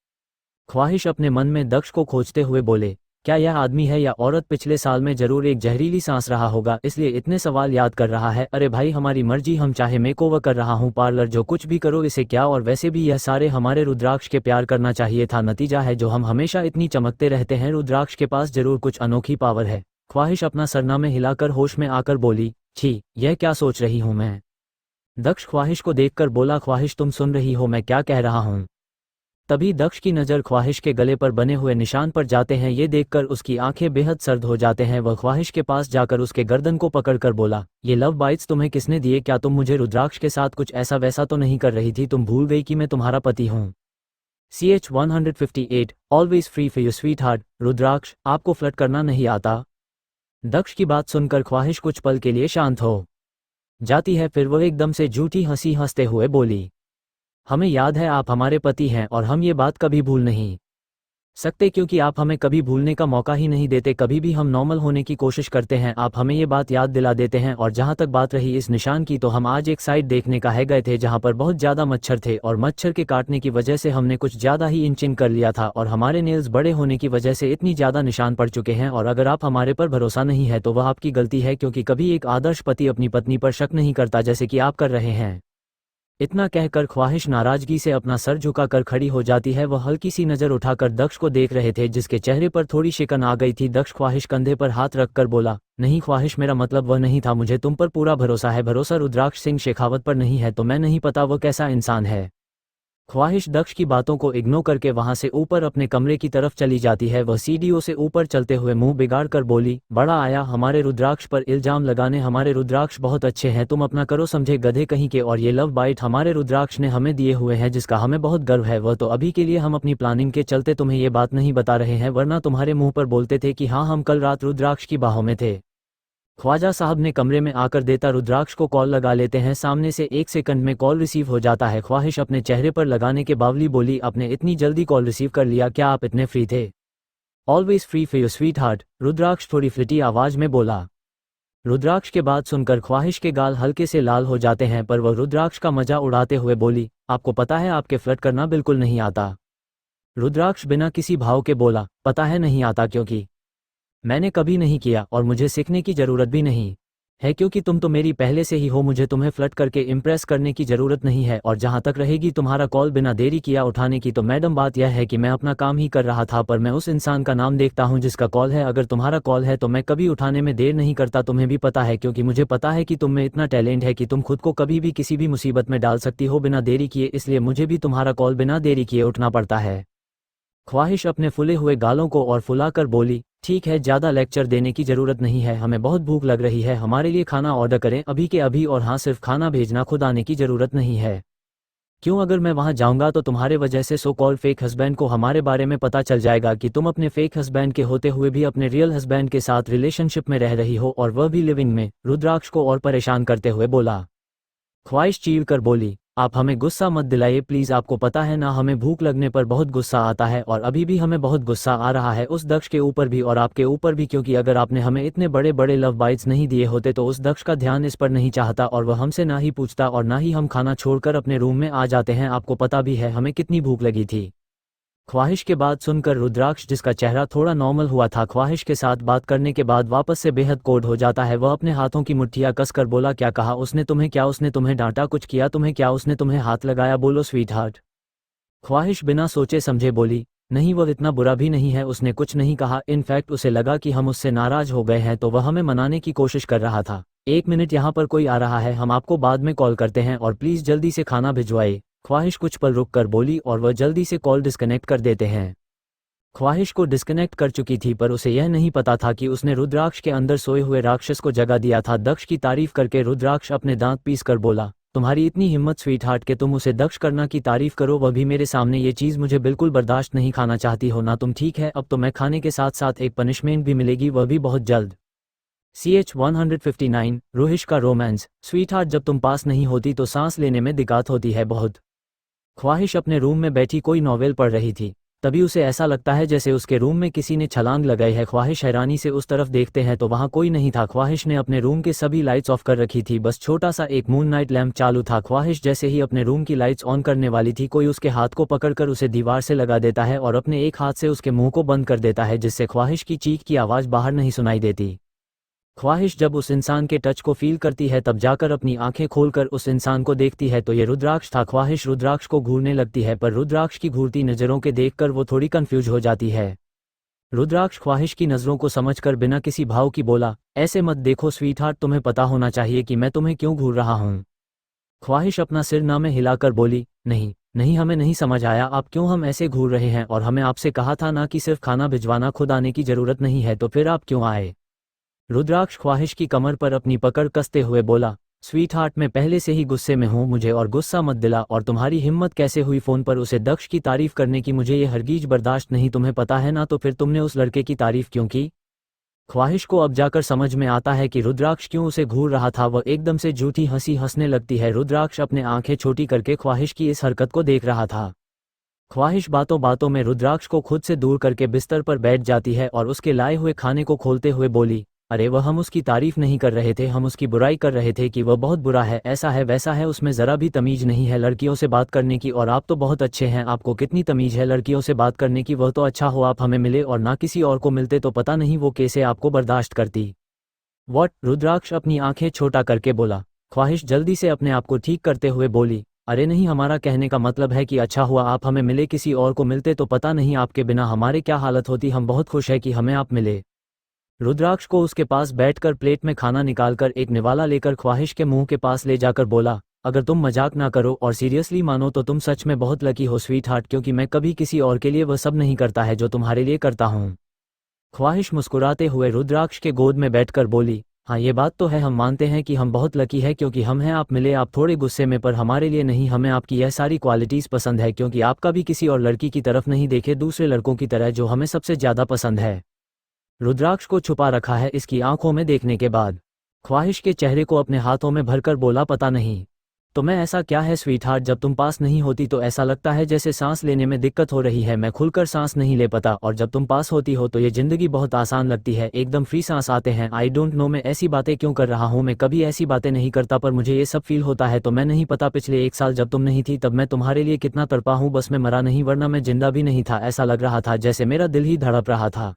ख्वाहिश अपने मन में दक्ष को खोजते हुए बोले, क्या यह आदमी है या औरत? पिछले साल में जरूर एक जहरीली सांस रहा होगा इसलिए इतने सवाल याद कर रहा है। अरे भाई हमारी मर्जी, हम चाहे मेकओवर कर रहा हूँ, पार्लर, जो कुछ भी करो, इसे क्या? और वैसे भी यह सारे हमारे रुद्राक्ष के प्यार करना चाहिए था, नतीजा है जो हम हमेशा इतनी चमकते रहते हैं। रुद्राक्ष के पास जरूर कुछ अनोखी पावर है। ख्वाहिश अपना सरना में हिलाकर होश में आकर बोली, छी, यह क्या सोच रही हूँ मैं? दक्ष ख्वाहिश को देखकर बोला, ख्वाहिश तुम सुन रही हो मैं क्या कह रहा हूँ? तभी दक्ष की नज़र ख्वाहिश के गले पर बने हुए निशान पर जाते हैं। ये देखकर उसकी आंखें बेहद सर्द हो जाते हैं। वह ख्वाहिश के पास जाकर उसके गर्दन को पकड़कर बोला, ये लव बाइट्स तुम्हें किसने दिए? क्या तुम मुझे रुद्राक्ष के साथ कुछ ऐसा वैसा तो नहीं कर रही थी? तुम भूल गई कि मैं तुम्हारा पति हूँ। CH 158 always free for you sweetheart. Rudraksh, आपको फ्लर्ट करना नहीं आता? दक्ष की बात सुनकर ख्वाहिश कुछ पल के लिए शांत हो जाती है, फिर वह एकदम से झूठी हंसी हंसते हुए बोली, हमें याद है आप हमारे पति हैं और हम ये बात कभी भूल नहीं सकते क्योंकि आप हमें कभी भूलने का मौका ही नहीं देते, कभी भी हम नॉर्मल होने की कोशिश करते हैं, आप हमें ये बात याद दिला देते हैं। और जहाँ तक बात रही इस निशान की, तो हम आज एक साइट देखने का है गए थे जहाँ पर बहुत ज़्यादा मच्छर थे और मच्छर के काटने की वजह से हमने कुछ ज़्यादा ही इंचिंग कर लिया था और हमारे नेल्स बड़े होने की वजह से इतनी ज़्यादा निशान पड़ चुके हैं। और अगर आप हमारे पर भरोसा नहीं है तो वह आपकी गलती है, क्योंकि कभी एक आदर्श पति अपनी पत्नी पर शक नहीं करता जैसे कि आप कर रहे हैं। इतना कहकर ख्वाहिश नाराजगी से अपना सर झुकाकर खड़ी हो जाती है। वह हल्की सी नजर उठाकर दक्ष को देख रहे थे जिसके चेहरे पर थोड़ी शिकन आ गई थी। दक्ष ख्वाहिश कंधे पर हाथ रखकर बोला, नहीं ख्वाहिश, मेरा मतलब वह नहीं था, मुझे तुम पर पूरा भरोसा है। भरोसा रुद्राक्ष सिंह शेखावत पर नहीं है तो मैं नहीं पता वह कैसा इंसान है। ख्वाहिश दक्ष की बातों को इग्नोर करके वहां से ऊपर अपने कमरे की तरफ चली जाती है। वह सीढ़ियों से ऊपर चलते हुए मुंह बिगाड़ कर बोली, बड़ा आया हमारे रुद्राक्ष पर इल्जाम लगाने। हमारे रुद्राक्ष बहुत अच्छे हैं, तुम अपना करो समझे गधे कहीं के। और ये लव बाइट हमारे रुद्राक्ष ने हमें दिए हुए हैं जिसका हमें बहुत गर्व है। वह तो अभी के लिए हम अपनी प्लानिंग के चलते तुम्हें ये बात नहीं बता रहे हैं, वरना तुम्हारे मुंह पर बोलते थे कि हाँ हम कल रात रुद्राक्ष की बाहों में थे। ख्वाजा साहब ने कमरे में आकर देता रुद्राक्ष को कॉल लगा लेते हैं। सामने से 1 सेकंड में कॉल रिसीव हो जाता है। ख्वाहिश अपने चेहरे पर लगाने के बावली बोली, आपने इतनी जल्दी कॉल रिसीव कर लिया, क्या आप इतने फ्री थे? Always free for your sweetheart, Rudraksh थोड़ी फ्लिटी आवाज में बोला। रुद्राक्ष के बात सुनकर ख्वाहिश के गाल हल्के से लाल हो जाते हैं, पर वह रुद्राक्ष का मजा उड़ाते हुए बोली, आपको पता है आपके फ्लर्ट करना बिल्कुल नहीं आता। रुद्राक्ष बिना किसी भाव के बोला, पता है नहीं आता, क्योंकि मैंने कभी नहीं किया और मुझे सीखने की ज़रूरत भी नहीं है, क्योंकि तुम तो मेरी पहले से ही हो, मुझे तुम्हें फ्लर्ट करके इम्प्रेस करने की ज़रूरत नहीं है। और जहां तक रहेगी तुम्हारा कॉल बिना देरी किया उठाने की, तो मैडम बात यह है कि मैं अपना काम ही कर रहा था, पर मैं उस इंसान का नाम देखता हूं जिसका कॉल है। अगर तुम्हारा कॉल है तो मैं कभी उठाने में देर नहीं करता, तुम्हें भी पता है, क्योंकि मुझे पता है कि तुम में इतना टैलेंट है कि तुम खुद को कभी भी किसी भी मुसीबत में डाल सकती हो बिना देरी किए, इसलिए मुझे भी तुम्हारा कॉल बिना देरी किए उठना पड़ता है। ख्वाहिश अपने फुले हुए गालों को और फुलाकर बोली, ठीक है, ज़्यादा लेक्चर देने की ज़रूरत नहीं है, हमें बहुत भूख लग रही है, हमारे लिए खाना ऑर्डर करें अभी के अभी। और हाँ, सिर्फ खाना भेजना, खुद आने की ज़रूरत नहीं है। क्यों? अगर मैं वहाँ जाऊँगा तो तुम्हारे वजह से सो कॉल्ड फेक हस्बैंड को हमारे बारे में पता चल जाएगा कि तुम अपने फेक हस्बैंड के होते हुए भी अपने रियल हस्बैंड के साथ रिलेशनशिप में रह रही हो, और वह भी लिविंग में। रुद्राक्ष को और परेशान करते हुए बोला। ख्वाहिश चीर कर बोली, आप हमें गुस्सा मत दिलाइए प्लीज़, आपको पता है ना हमें भूख लगने पर बहुत गुस्सा आता है, और अभी भी हमें बहुत गुस्सा आ रहा है उस दक्ष के ऊपर भी और आपके ऊपर भी, क्योंकि अगर आपने हमें इतने बड़े बड़े लव बाइट्स नहीं दिए होते तो उस दक्ष का ध्यान इस पर नहीं चाहता और वह हमसे ना ही पूछता और ना ही हम खाना छोड़कर अपने रूम में आ जाते हैं। आपको पता भी है हमें कितनी भूख लगी थी। ख्वाहिश के बात सुनकर रुद्राक्ष, जिसका चेहरा थोड़ा नॉर्मल हुआ था ख्वाहिश के साथ बात करने के बाद, वापस से बेहद कोड हो जाता है। वह अपने हाथों की मुट्ठियां कसकर बोला, क्या कहा उसने तुम्हें? क्या उसने तुम्हें डांटा? कुछ किया तुम्हें? क्या उसने तुम्हें हाथ लगाया? बोलो स्वीट हार्ट। ख्वाहिश बिना सोचे समझे बोली, नहीं वह इतना बुरा भी नहीं है, उसने कुछ नहीं कहा। इनफैक्ट उसे लगा कि हम उससे नाराज हो गए हैं तो वह हमें मनाने की कोशिश कर रहा था। 1 मिनट, यहाँ पर कोई आ रहा है, हम आपको बाद में कॉल करते हैं, और प्लीज़ जल्दी से खाना भिजवाइए। ख्वाहिश कुछ पल रुक कर बोली और वह जल्दी से कॉल डिस्कनेक्ट कर देते हैं। ख्वाहिश को डिस्कनेक्ट कर चुकी थी, पर उसे यह नहीं पता था कि उसने रुद्राक्ष के अंदर सोए हुए राक्षस को जगा दिया था। दक्ष की तारीफ करके रुद्राक्ष अपने दांत पीस कर बोला, तुम्हारी इतनी हिम्मत स्वीट हार्ट के तुम उसे दक्ष करना की तारीफ करो, वह भी मेरे सामने। ये चीज़ मुझे बिल्कुल बर्दाश्त नहीं, खाना चाहती हो ना तुम? ठीक है, अब तो मैं खाने के साथ साथ एक पनिशमेंट भी मिलेगी, वह भी बहुत जल्द। CH 159 रोहिश का रोमांस। स्वीट हार्ट, जब तुम पास नहीं होती तो सांस लेने में दिक्कत होती है बहुत। ख्वाहिश अपने रूम में बैठी कोई नॉवेल पढ़ रही थी, तभी उसे ऐसा लगता है जैसे उसके रूम में किसी ने छलांग लगाई है। ख्वाहिश हैरानी से उस तरफ देखते हैं तो वहाँ कोई नहीं था। ख्वाहिश ने अपने रूम के सभी लाइट्स ऑफ कर रखी थी, बस छोटा सा एक मून नाइट लैंप चालू था। ख्वाहिश जैसे ही अपने रूम की लाइट्स ऑन करने वाली थी, कोई उसके हाथ को पकड़कर उसे दीवार से लगा देता है और अपने एक हाथ से उसके मुंह को बंद कर देता है, जिससे ख्वाहिश की चीख की आवाज़ बाहर नहीं सुनाई देती। ख्वाहिश जब उस इंसान के टच को फील करती है तब जाकर अपनी आंखें खोलकर उस इंसान को देखती है तो ये रुद्राक्ष था। ख्वाहिश रुद्राक्ष को घूरने लगती है, पर रुद्राक्ष की घूरती नज़रों के देखकर वो थोड़ी कंफ्यूज हो जाती है। रुद्राक्ष ख्वाहिश की नज़रों को समझकर बिना किसी भाव की बोला, ऐसे मत देखो स्वीट हार्ट, तुम्हें पता होना चाहिए कि मैं तुम्हें क्यों घूर रहा हूँ। ख्वाहिश अपना सिर नामे हिलाकर बोली, नहीं नहीं, हमें नहीं समझ आया आप क्यों हम ऐसे घूर रहे हैं, और हमें आपसे कहा था ना कि सिर्फ खाना भिजवाना, खुद आने की ज़रूरत नहीं है, तो फिर आप क्यों आए? रुद्राक्ष ख्वाहिश की कमर पर अपनी पकड़ कसते हुए बोला, स्वीट हार्ट, मैं पहले से ही गुस्से में हूँ, मुझे और गुस्सा मत दिला। और तुम्हारी हिम्मत कैसे हुई फ़ोन पर उसे दक्ष की तारीफ करने की? मुझे ये हरगिज बर्दाश्त नहीं, तुम्हें पता है ना, तो फिर तुमने उस लड़के की तारीफ क्यों की? ख्वाहिश को अब जाकर समझ में आता है कि रुद्राक्ष क्यों उसे घूर रहा था। वह एकदम से झूठी हंसी हंसने लगती है। रुद्राक्ष अपने आंखें छोटी करके ख्वाहिश की इस हरकत को देख रहा था। ख्वाहिश बातों बातों में रुद्राक्ष को खुद से दूर करके बिस्तर पर बैठ जाती है और उसके लाए हुए खाने को खोलते हुए बोली, अरे वह हम उसकी तारीफ नहीं कर रहे थे, हम उसकी बुराई कर रहे थे कि वह बहुत बुरा है, ऐसा है वैसा है, उसमें ज़रा भी तमीज़ नहीं है लड़कियों से बात करने की, और आप तो बहुत अच्छे हैं, आपको कितनी तमीज़ है लड़कियों से बात करने की, वह तो अच्छा हो आप हमें मिले और ना किसी और को मिलते तो पता नहीं वो कैसे आपको बर्दाश्त करती। वॉट? रुद्राक्ष अपनी आंखें छोटा करके बोला। ख्वाहिश जल्दी से अपने आप को ठीक करते हुए बोली, अरे नहीं, हमारा कहने का मतलब है कि अच्छा हुआ आप हमें मिले, किसी और को मिलते तो पता नहीं आपके बिना हमारे क्या हालत होती, हम बहुत खुश है कि हमें आप मिले। रुद्राक्ष को उसके पास बैठकर प्लेट में खाना निकालकर एक निवाला लेकर ख्वाहिश के मुंह के पास ले जाकर बोला, अगर तुम मजाक ना करो और सीरियसली मानो तो तुम सच में बहुत लकी हो स्वीट हार्ट, क्योंकि मैं कभी किसी और के लिए वह सब नहीं करता है जो तुम्हारे लिए करता हूँ। ख्वाहिश मुस्कुराते हुए रुद्राक्ष के गोद में बैठकर बोली, हाँ ये बात तो है, हम मानते हैं कि हम बहुत लकी है क्योंकि हम हैं आप मिले, आप थोड़े गुस्से में, पर हमारे लिए नहीं, हमें आपकी यह सारी क्वालिटीज़ पसंद है क्योंकि आप कभी किसी और लड़की की तरफ नहीं देखे, दूसरे लड़कों की तरह, जो हमें सबसे ज़्यादा पसंद है। रुद्राक्ष को छुपा रखा है इसकी आंखों में देखने के बाद ख्वाहिश के चेहरे को अपने हाथों में भरकर बोला, पता नहीं तो मैं ऐसा क्या है स्वीटहार्ट, जब तुम पास नहीं होती तो ऐसा लगता है जैसे सांस लेने में दिक्कत हो रही है, मैं खुलकर सांस नहीं ले पाता, और जब तुम पास होती हो तो ये जिंदगी बहुत आसान लगती है, एकदम फ्री सांस आते हैं। आई डोंट नो मैं ऐसी बातें क्यों कर रहा हूँ, मैं कभी ऐसी बातें नहीं करता, पर मुझे ये सब फील होता है, तो मैं नहीं पता पिछले 1 साल जब तुम नहीं थी तब मैं तुम्हारे लिए कितना तड़पा हूँ, बस मैं मरा नहीं वरना मैं जिंदा भी नहीं था, ऐसा लग रहा था जैसे मेरा दिल ही धड़क रहा था।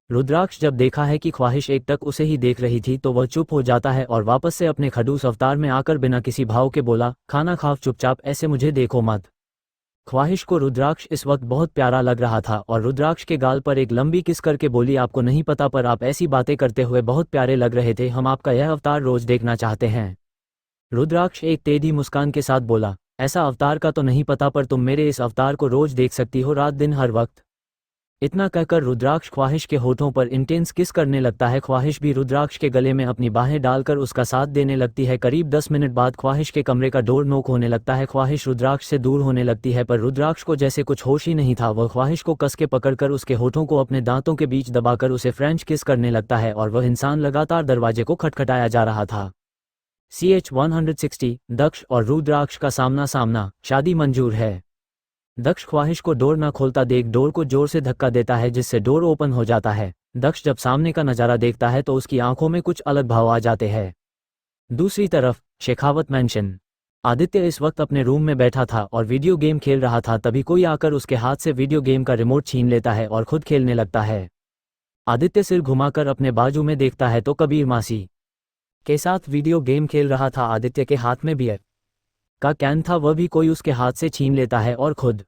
रुद्राक्ष जब देखा है कि ख्वाहिश एक टक उसे ही देख रही थी तो वह चुप हो जाता है और वापस से अपने खड़ूस अवतार में आकर बिना किसी भाव के बोला, खाना खाओ चुपचाप, ऐसे मुझे देखो मत। ख्वाहिश को रुद्राक्ष इस वक्त बहुत प्यारा लग रहा था और रुद्राक्ष के गाल पर एक लंबी किस करके बोली, आपको नहीं पता पर आप ऐसी बातें करते हुए बहुत प्यारे लग रहे थे, हम आपका यह अवतार रोज देखना चाहते हैं। रुद्राक्ष एक टेढ़ी मुस्कान के साथ बोला, ऐसा अवतार का तो नहीं पता पर तुम मेरे इस अवतार को रोज देख सकती हो, रात दिन हर वक्त। इतना कहकर रुद्राक्ष ख्वाहिश के होठों पर इंटेंस किस करने लगता है। ख्वाहिश भी रुद्राक्ष के गले में अपनी बाहें डालकर उसका साथ देने लगती है। करीब 10 मिनट बाद ख्वाहिश के कमरे का डोर नॉक होने लगता है। ख्वाहिश रुद्राक्ष से दूर होने लगती है पर रुद्राक्ष को जैसे कुछ होश ही नहीं था। वह ख्वाहिश को कस के पकड़कर उसके होठों को अपने दांतों के बीच दबाकर उसे फ्रेंच किस करने लगता है और वह इंसान लगातार दरवाजे को खटखटाया जा रहा था। CH 160 दक्ष और रुद्राक्ष का सामना सामना, शादी मंजूर है। दक्ष ख्वाहिश को डोर न खोलता देख डोर को जोर से धक्का देता है जिससे डोर ओपन हो जाता है। दक्ष जब सामने का नज़ारा देखता है तो उसकी आंखों में कुछ अलग भाव आ जाते हैं। दूसरी तरफ शेखावत मैंशन। आदित्य इस वक्त अपने रूम में बैठा था और वीडियो गेम खेल रहा था, तभी कोई आकर उसके हाथ से वीडियो गेम का रिमोट छीन लेता है और खुद खेलने लगता है। आदित्य सिर घुमाकर अपने बाजू में देखता है तो कबीर मासी के साथ वीडियो गेम खेल रहा था। आदित्य के हाथ में बियर का कैन था, वह भी कोई उसके हाथ से छीन लेता है और खुद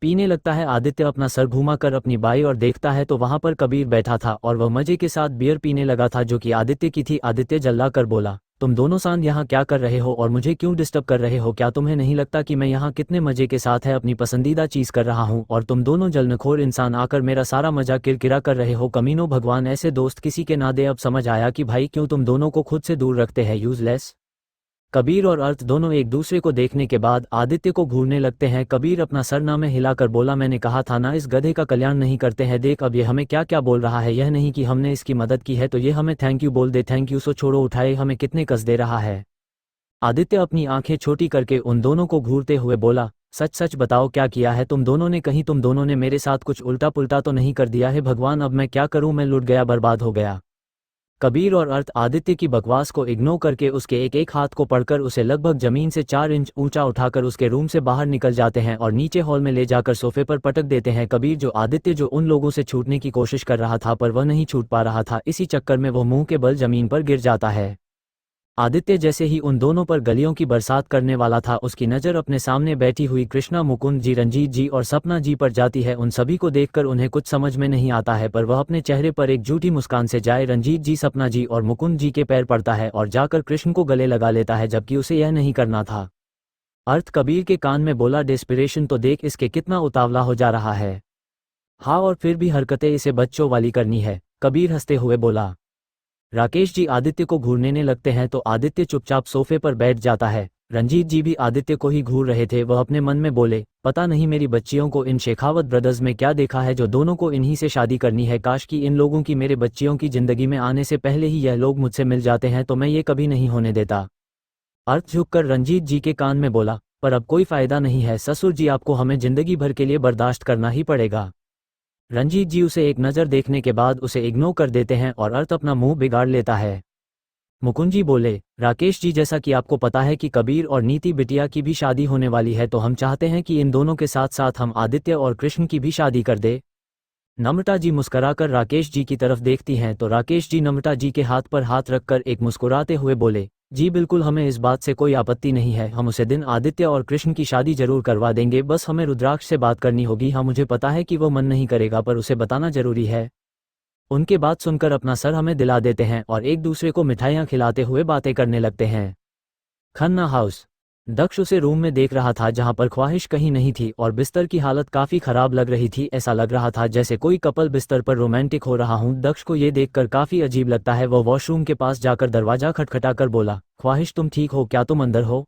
पीने लगता है। आदित्य अपना सर घुमाकर अपनी बाई और देखता है तो वहां पर कबीर बैठा था और वह मजे के साथ बियर पीने लगा था जो कि आदित्य की थी। आदित्य जल्ला कर बोला, तुम दोनों सांड यहाँ क्या कर रहे हो और मुझे क्यों डिस्टर्ब कर रहे हो? क्या तुम्हें नहीं लगता कि मैं यहाँ कितने मजे के साथ है अपनी पसंदीदा चीज कर रहा हूँ और तुम दोनों जलनखोर इंसान आकर मेरा सारा मजा किरकिरा कर रहे हो? कमीनों, भगवान ऐसे दोस्त किसी के ना दे। अब समझ आया कि भाई क्यों तुम दोनों को खुद से दूर रखते हैं, यूजलेस। कबीर और अर्थ दोनों एक दूसरे को देखने के बाद आदित्य को घूरने लगते हैं। कबीर अपना सरनामे हिलाकर बोला, मैंने कहा था ना इस गधे का कल्याण नहीं करते हैं, देख अब ये हमें क्या क्या बोल रहा है। यह नहीं कि हमने इसकी मदद की है तो ये हमें थैंक यू बोल दे। थैंक यू सो छोड़ो, उठाए हमें कितने कस दे रहा है। आदित्य अपनी आंखें छोटी करके उन दोनों को घूरते हुए बोला, सच सच बताओ क्या किया है तुम दोनों ने? कहीं तुम दोनों ने मेरे साथ कुछ उल्टा पुल्टा तो नहीं कर दिया है? भगवान अब मैं क्या करूं, मैं लुट गया, बर्बाद हो गया। कबीर और अर्थ आदित्य की बकवास को इग्नोर करके उसके एक एक हाथ को पकड़कर उसे लगभग जमीन से 4 इंच ऊंचा उठाकर उसके रूम से बाहर निकल जाते हैं और नीचे हॉल में ले जाकर सोफे पर पटक देते हैं। कबीर जो उन लोगों से छूटने की कोशिश कर रहा था पर वह नहीं छूट पा रहा था, इसी चक्कर में वह मुंह के बल जमीन पर गिर जाता है। आदित्य जैसे ही उन दोनों पर गलियों की बरसात करने वाला था उसकी नज़र अपने सामने बैठी हुई कृष्णा, मुकुंद जी, रंजीत जी और सपना जी पर जाती है। उन सभी को देखकर उन्हें कुछ समझ में नहीं आता है पर वह अपने चेहरे पर एक झूठी मुस्कान से जाए रंजीत जी, सपना जी और मुकुंद जी के पैर पड़ता है और जाकर कृष्ण को गले लगा लेता है, जबकि उसे यह नहीं करना था। अर्थ कबीर के कान में बोला, डेस्पिरेशन तो देख इसके कितना उतावला हो जा रहा है। हाँ, और फिर भी हरकतें इसे बच्चों वाली करनी है। कबीर हंसते हुए बोला। राकेश जी आदित्य को घूरने लगते हैं तो आदित्य चुपचाप सोफे पर बैठ जाता है। रंजीत जी भी आदित्य को ही घूर रहे थे। वह अपने मन में बोले, पता नहीं मेरी बच्चियों को इन शेखावत ब्रदर्स में क्या देखा है जो दोनों को इन्हीं से शादी करनी है। काश कि इन लोगों की मेरे बच्चियों की जिंदगी में आने से पहले ही यह लोग मुझसे मिल जाते हैं तो मैं ये कभी नहीं होने देता। अर्थ झुककर रंजीत जी के कान में बोला, पर अब कोई फायदा नहीं है ससुर जी, आपको हमें जिंदगी भर के लिए बर्दाश्त करना ही पड़ेगा। रंजीत जी उसे एक नज़र देखने के बाद उसे इग्नोर कर देते हैं और अर्थ अपना मुंह बिगाड़ लेता है। मुकुंद जी बोले, राकेश जी, जैसा कि आपको पता है कि कबीर और नीति बिटिया की भी शादी होने वाली है, तो हम चाहते हैं कि इन दोनों के साथ साथ हम आदित्य और कृष्ण की भी शादी कर दे। नम्रता जी मुस्कुराकर राकेश जी की तरफ देखती हैं तो राकेश जी नम्रता जी के हाथ पर हाथ रखकर एक मुस्कुराते हुए बोले, जी बिल्कुल, हमें इस बात से कोई आपत्ति नहीं है, हम उसे दिन आदित्य और कृष्ण की शादी जरूर करवा देंगे, बस हमें रुद्राक्ष से बात करनी होगी। हाँ, मुझे पता है कि वो मन नहीं करेगा, पर उसे बताना जरूरी है। उनके बात सुनकर अपना सर हमें दिला देते हैं और एक दूसरे को मिठाइयाँ खिलाते हुए बातें करने लगते हैं। खन्ना हाउस। दक्ष उसे रूम में देख रहा था जहां पर ख्वाहिश कहीं नहीं थी और बिस्तर की हालत काफी खराब लग रही थी। ऐसा लग रहा था जैसे कोई कपल बिस्तर पर रोमांटिक हो रहा हूं। दक्ष को ये देखकर काफी अजीब लगता है। वह वॉशरूम के पास जाकर दरवाजा खटखटाकर बोला, ख्वाहिश तुम ठीक हो क्या, तुम अंदर हो?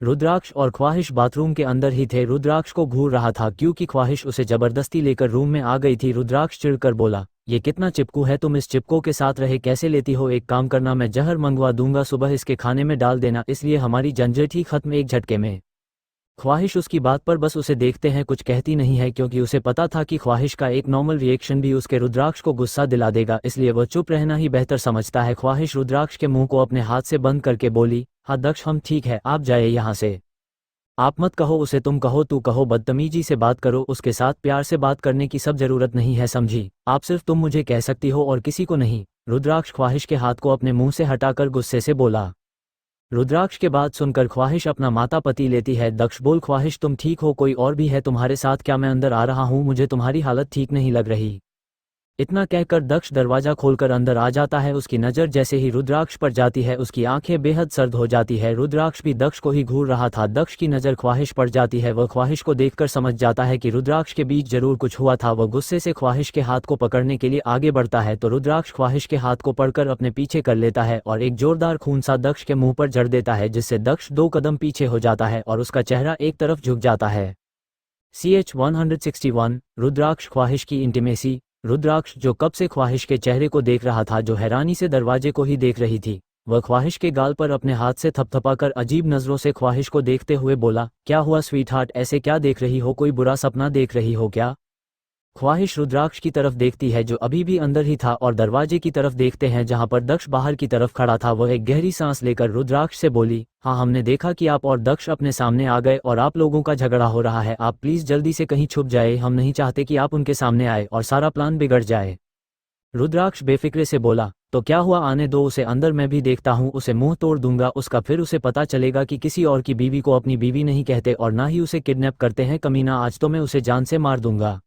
रुद्राक्ष और ख्वाहिश बाथरूम के अंदर ही थे। रुद्राक्ष को घूर रहा था क्योंकि ख्वाहिश उसे जबरदस्ती लेकर रूम में आ गई थी। रुद्राक्ष चिढ़कर बोला, ये कितना चिपकू है, तुम इस चिपको के साथ रहे कैसे लेती हो? एक काम करना, मैं जहर मंगवा दूंगा, सुबह इसके खाने में डाल देना, इसलिए हमारी झंझट ही खत्म एक झटके में। ख्वाहिश उसकी बात पर बस उसे देखते हैं, कुछ कहती नहीं है क्योंकि उसे पता था कि ख्वाहिश का एक नॉर्मल रिएक्शन भी उसके रुद्राक्ष को गुस्सा दिला देगा, इसलिए वह चुप रहना ही बेहतर समझता है। ख्वाहिश रुद्राक्ष के मुंह को अपने हाथ से बंद करके बोली, हाँ दक्ष, हम ठीक है, आप जाइए यहाँ से। आप मत कहो उसे तुम कहो, तू कहो, बदतमीजी से बात करो, उसके साथ प्यार से बात करने की सब जरूरत नहीं है, समझी? आप सिर्फ तुम मुझे कह सकती हो और किसी को नहीं। रुद्राक्ष ख्वाहिश के हाथ को अपने मुंह से हटाकर गुस्से से बोला। रुद्राक्ष के बात सुनकर ख्वाहिश अपना माता पति लेती है। दक्ष बोल, ख्वाहिश तुम ठीक हो? कोई और भी है तुम्हारे साथ क्या? मैं अंदर आ रहा हूँ, मुझे तुम्हारी हालत ठीक नहीं लग रही। इतना कहकर दक्ष दरवाजा खोलकर अंदर आ जाता है। उसकी नज़र जैसे ही रुद्राक्ष पर जाती है उसकी आंखें बेहद सर्द हो जाती है। रुद्राक्ष भी दक्ष को ही घूर रहा था। दक्ष की नज़र ख्वाहिश पर जाती है। वह ख्वाहिश को देखकर समझ जाता है कि रुद्राक्ष के बीच जरूर कुछ हुआ था। वह गुस्से से ख्वाहिश के हाथ को पकड़ने के लिए आगे बढ़ता है तो रुद्राक्ष ख्वाहिश के हाथ को पकड़कर अपने पीछे कर लेता है और एक जोरदार खून सा दक्ष के मुंह पर जड़ देता है, जिससे दक्ष 2 कदम पीछे हो जाता है और उसका चेहरा एक तरफ झुक जाता है। CH 161 रुद्राक्ष ख्वाहिश की इंटीमेसी। रुद्राक्ष जो कब से ख्वाहिश के चेहरे को देख रहा था, जो हैरानी से दरवाजे को ही देख रही थी, वह ख्वाहिश के गाल पर अपने हाथ से थपथपाकर अजीब नजरों से ख्वाहिश को देखते हुए बोला, क्या हुआ स्वीटहार्ट, ऐसे क्या देख रही हो? कोई बुरा सपना देख रही हो क्या? ख्वाहिश रुद्राक्ष की तरफ देखती है जो अभी भी अंदर ही था और दरवाजे की तरफ देखते हैं जहां पर दक्ष बाहर की तरफ खड़ा था। वह एक गहरी सांस लेकर रुद्राक्ष से बोली, हाँ, हमने देखा कि आप और दक्ष अपने सामने आ गए और आप लोगों का झगड़ा हो रहा है। आप प्लीज जल्दी से कहीं छुप जाए, हम नहीं चाहते कि आप उनके सामने आए और सारा प्लान बिगड़ जाए। रुद्राक्ष बेफिक्रे से बोला, तो क्या हुआ, आने दो उसे अंदर, मैं भी देखता हूँ, उसे मुंह तोड़ दूंगा उसका, फिर उसे पता चलेगा कि किसी और की बीवी को अपनी बीवी नहीं कहते और ना ही उसे किडनैप करते हैं। कमीना, आज तो मैं उसे जान से मार दूंगा।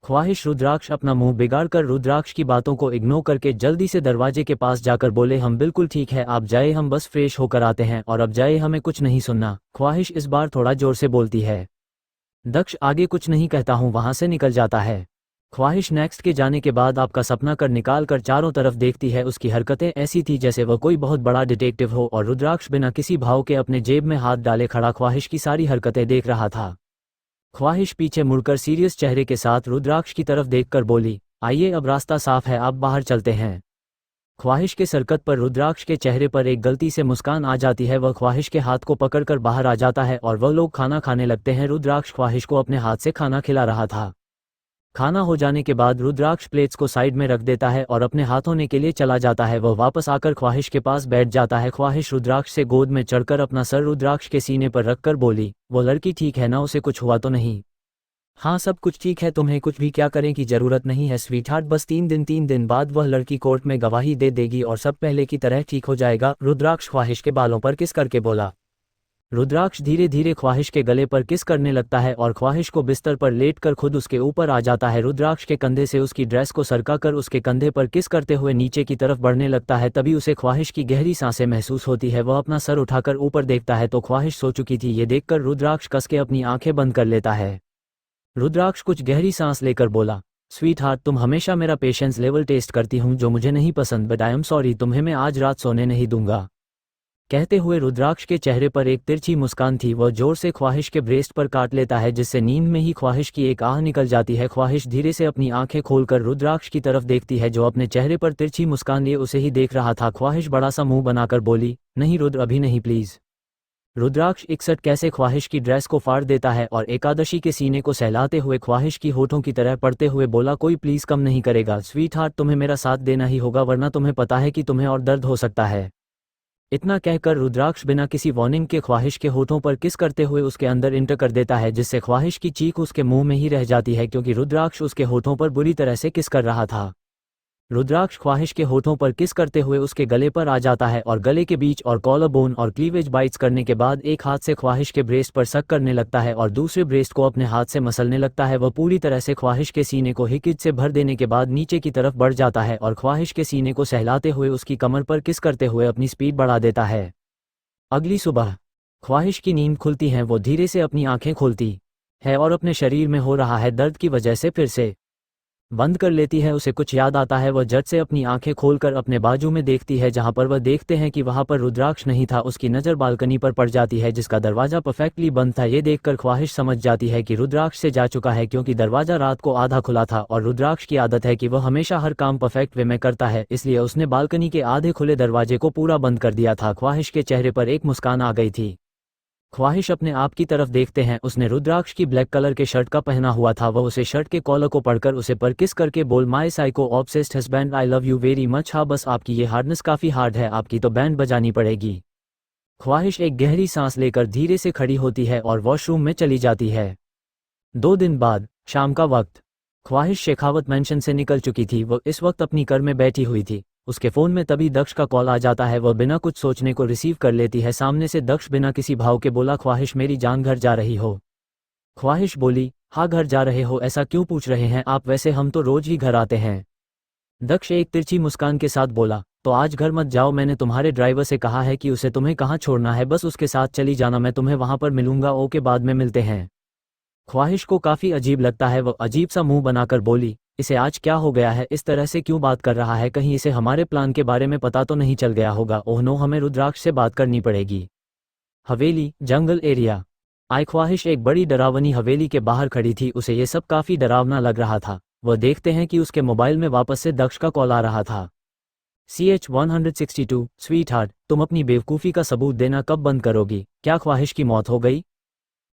ख्वाहिश रुद्राक्ष अपना मुंह बिगाड़कर रुद्राक्ष की बातों को इग्नोर करके जल्दी से दरवाजे के पास जाकर बोले, हम बिल्कुल ठीक है, आप जाए, हम बस फ्रेश होकर आते हैं और अब जाए, हमें कुछ नहीं सुनना। ख्वाहिश इस बार थोड़ा जोर से बोलती है। दक्ष आगे कुछ नहीं कहता हूँ वहां से निकल जाता है। ख्वाहिश नेक्स्ट के जाने के बाद आपका सपना कर निकाल कर चारों तरफ देखती है। उसकी हरकतें ऐसी थी जैसे वह कोई बहुत बड़ा डिटेक्टिव हो और रुद्राक्ष बिना किसी भाव के अपने जेब में हाथ डाले खड़ा ख्वाहिश की सारी हरकतें देख रहा था। ख्वाहिश पीछे मुड़कर सीरियस चेहरे के साथ रुद्राक्ष की तरफ देखकर बोली, आइए अब रास्ता साफ है, आप बाहर चलते हैं। ख्वाहिश के सरकत पर रुद्राक्ष के चेहरे पर एक गलती से मुस्कान आ जाती है। वह ख्वाहिश के हाथ को पकड़कर बाहर आ जाता है और वह लोग खाना खाने लगते हैं। रुद्राक्ष ख्वाहिश को अपने हाथ से खाना खिला रहा था। खाना हो जाने के बाद रुद्राक्ष प्लेट्स को साइड में रख देता है और अपने हाथ धोने के लिए चला जाता है। वह वापस आकर ख्वाहिश के पास बैठ जाता है। ख्वाहिश रुद्राक्ष से गोद में चढ़कर अपना सर रुद्राक्ष के सीने पर रखकर बोली, वो लड़की ठीक है ना, उसे कुछ हुआ तो नहीं? हाँ, सब कुछ ठीक है, तुम्हें कुछ भी क्या करने की जरूरत नहीं है स्वीटहार्ट, बस 3 दिन बाद वह लड़की कोर्ट में गवाही दे देगी और सब पहले की तरह ठीक हो जाएगा। रुद्राक्ष ख्वाहिश के बालों पर किस करके बोला। रुद्राक्ष धीरे धीरे ख्वाहिश के गले पर किस करने लगता है और ख्वाहिश को बिस्तर पर लेटकर खुद उसके ऊपर आ जाता है। रुद्राक्ष के कंधे से उसकी ड्रेस को सरकाकर उसके कंधे पर किस करते हुए नीचे की तरफ बढ़ने लगता है। तभी उसे ख्वाहिश की गहरी सांसें महसूस होती है। वह अपना सर उठाकर ऊपर देखता है तो ख्वाहिश सो चुकी थी। ये देखकर रुद्राक्ष कस के अपनी आंखें बंद कर लेता है। रुद्राक्ष कुछ गहरी सांस लेकर बोला, स्वीटहार्ट, तुम हमेशा मेरा पेशेंस लेवल टेस्ट करती हूँ जो मुझे नहीं पसंद, बट आई एम सॉरी, तुम्हें मैं आज रात सोने नहीं दूंगा। कहते हुए रुद्राक्ष के चेहरे पर एक तिरछी मुस्कान थी। वह जोर से ख्वाहिश के ब्रेस्ट पर काट लेता है जिससे नींद में ही ख्वाहिश की एक आह निकल जाती है। ख्वाहिश धीरे से अपनी आंखें खोलकर रुद्राक्ष की तरफ देखती है जो अपने चेहरे पर तिरछी मुस्कान लिए उसे ही देख रहा था। ख्वाहिश बड़ा सा मुंह बनाकर बोली, नहीं रुद्र, अभी नहीं, प्लीज। रुद्राक्ष 61 कैसे ख्वाहिश की ड्रेस को फाड़ देता है और एकादशी के सीने को सहलाते हुए ख्वाहिश की होठों की तरह पड़ते हुए बोला, कोई प्लीज कम नहीं करेगा स्वीट हार्ट, तुम्हें मेरा साथ देना ही होगा वरना तुम्हें पता है कि तुम्हें और दर्द हो सकता है। इतना कहकर रुद्राक्ष बिना किसी वार्निंग के ख्वाहिश के होठों पर किस करते हुए उसके अंदर इंटर कर देता है, जिससे ख्वाहिश की चीख उसके मुंह में ही रह जाती है क्योंकि रुद्राक्ष उसके होठों पर बुरी तरह से किस कर रहा था। रुद्राक्ष ख्वाहिश के होठों पर किस करते हुए उसके गले पर आ जाता है और गले के बीच और कॉलर बोन और क्लीवेज बाइट्स करने के बाद एक हाथ से ख्वाहिश के ब्रेस्ट पर सक करने लगता है और दूसरे ब्रेस्ट को अपने हाथ से मसलने लगता है। वह पूरी तरह से ख्वाहिश के सीने को हिकिज से भर देने के बाद नीचे की तरफ बढ़ जाता है और ख्वाहिश के सीने को सहलाते हुए उसकी कमर पर किस करते हुए अपनी स्पीड बढ़ा देता है। अगली सुबह ख्वाहिश की नींद खुलती है, वो धीरे से अपनी आंखें खोलती है और अपने शरीर में हो रहा है दर्द की वजह से फिर से बंद कर लेती है। उसे कुछ याद आता है, वह झट से अपनी आंखें खोलकर अपने बाजू में देखती है जहां पर वह देखते हैं कि वहां पर रुद्राक्ष नहीं था। उसकी नज़र बालकनी पर पड़ जाती है जिसका दरवाजा परफेक्टली बंद था। ये देखकर ख्वाहिश समझ जाती है कि रुद्राक्ष से जा चुका है क्योंकि दरवाजा रात को आधा खुला था और रुद्राक्ष की आदत है कि वह हमेशा हर काम परफेक्ट वे में करता है, इसलिए उसने बालकनी के आधे खुले दरवाजे को पूरा बंद कर दिया था। ख्वाहिश के चेहरे पर एक मुस्कान आ गई थी। ख्वाहिश अपने आप की तरफ देखते हैं, उसने रुद्राक्ष की ब्लैक कलर के शर्ट का पहना हुआ था। वह उसे शर्ट के कॉलर को पढ़कर उसे पर किस करके बोल, my psycho obsessed husband I love you very much. हाँ बस आपकी ये हार्डनेस काफ़ी हार्ड है, आपकी तो बैंड बजानी पड़ेगी। ख्वाहिश एक गहरी सांस लेकर धीरे से खड़ी होती है और वॉशरूम में चली जाती है। 2 दिन बाद शाम का वक्त, ख्वाहिश शेखावत मेंशन से निकल चुकी थी। वह इस वक्त अपनी कार में बैठी हुई थी। उसके फ़ोन में तभी दक्ष का कॉल आ जाता है। वह बिना कुछ सोचने को रिसीव कर लेती है। सामने से दक्ष बिना किसी भाव के बोला, ख्वाहिश मेरी जान घर जा रही हो? ख्वाहिश बोली, हाँ घर जा रहे हो, ऐसा क्यों पूछ रहे हैं आप? वैसे हम तो रोज ही घर आते हैं। दक्ष एक तिरछी मुस्कान के साथ बोला, तो आज घर मत जाओ, मैंने तुम्हारे ड्राइवर से कहा है कि उसे तुम्हें कहाँ छोड़ना है, बस उसके साथ चली जाना, मैं तुम्हें वहां पर मिलूंगा। ओके बाद में मिलते हैं। ख्वाहिश को काफ़ी अजीब लगता है। वह अजीब सा मुंह बनाकर बोली, इसे आज क्या हो गया है, इस तरह से क्यों बात कर रहा है? कहीं इसे हमारे प्लान के बारे में पता तो नहीं चल गया होगा? ओह नो, हमें रुद्राक्ष से बात करनी पड़ेगी। हवेली, जंगल एरिया। ख्वाहिश एक बड़ी डरावनी हवेली के बाहर खड़ी थी। उसे ये सब काफ़ी डरावना लग रहा था। वह देखते हैं कि उसके मोबाइल में वापस से दक्ष का कॉल आ रहा था। CH-162, स्वीट हार्ट, तुम अपनी बेवकूफ़ी का सबूत देना कब बंद करोगी? क्या ख्वाहिश की मौत हो गई?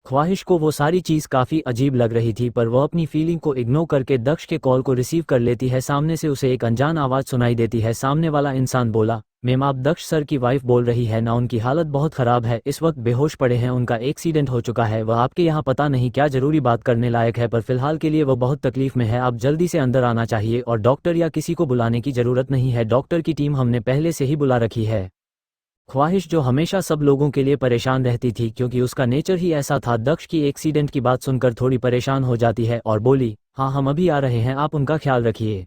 ख्वाहिश को वो सारी चीज़ काफ़ी अजीब लग रही थी, पर वह अपनी फीलिंग को इग्नोर करके दक्ष के कॉल को रिसीव कर लेती है। सामने से उसे एक अनजान आवाज़ सुनाई देती है। सामने वाला इंसान बोला, मैम आप दक्ष सर की वाइफ बोल रही है ना? उनकी हालत बहुत ख़राब है, इस वक्त बेहोश पड़े हैं, उनका एक्सीडेंट हो चुका है। वह आपके यहाँ पता नहीं क्या ज़रूरी बात करने लायक है, पर फिलहाल के लिए वह बहुत तकलीफ में है। आप जल्दी से अंदर आना चाहिए और डॉक्टर या किसी को बुलाने की ज़रूरत नहीं है, डॉक्टर की टीम हमने पहले से ही बुला रखी है। ख्वाहिश जो हमेशा सब लोगों के लिए परेशान रहती थी क्योंकि उसका नेचर ही ऐसा था, दक्ष की एक्सीडेंट की बात सुनकर थोड़ी परेशान हो जाती है और बोली, हाँ हम अभी आ रहे हैं, आप उनका ख्याल रखिए।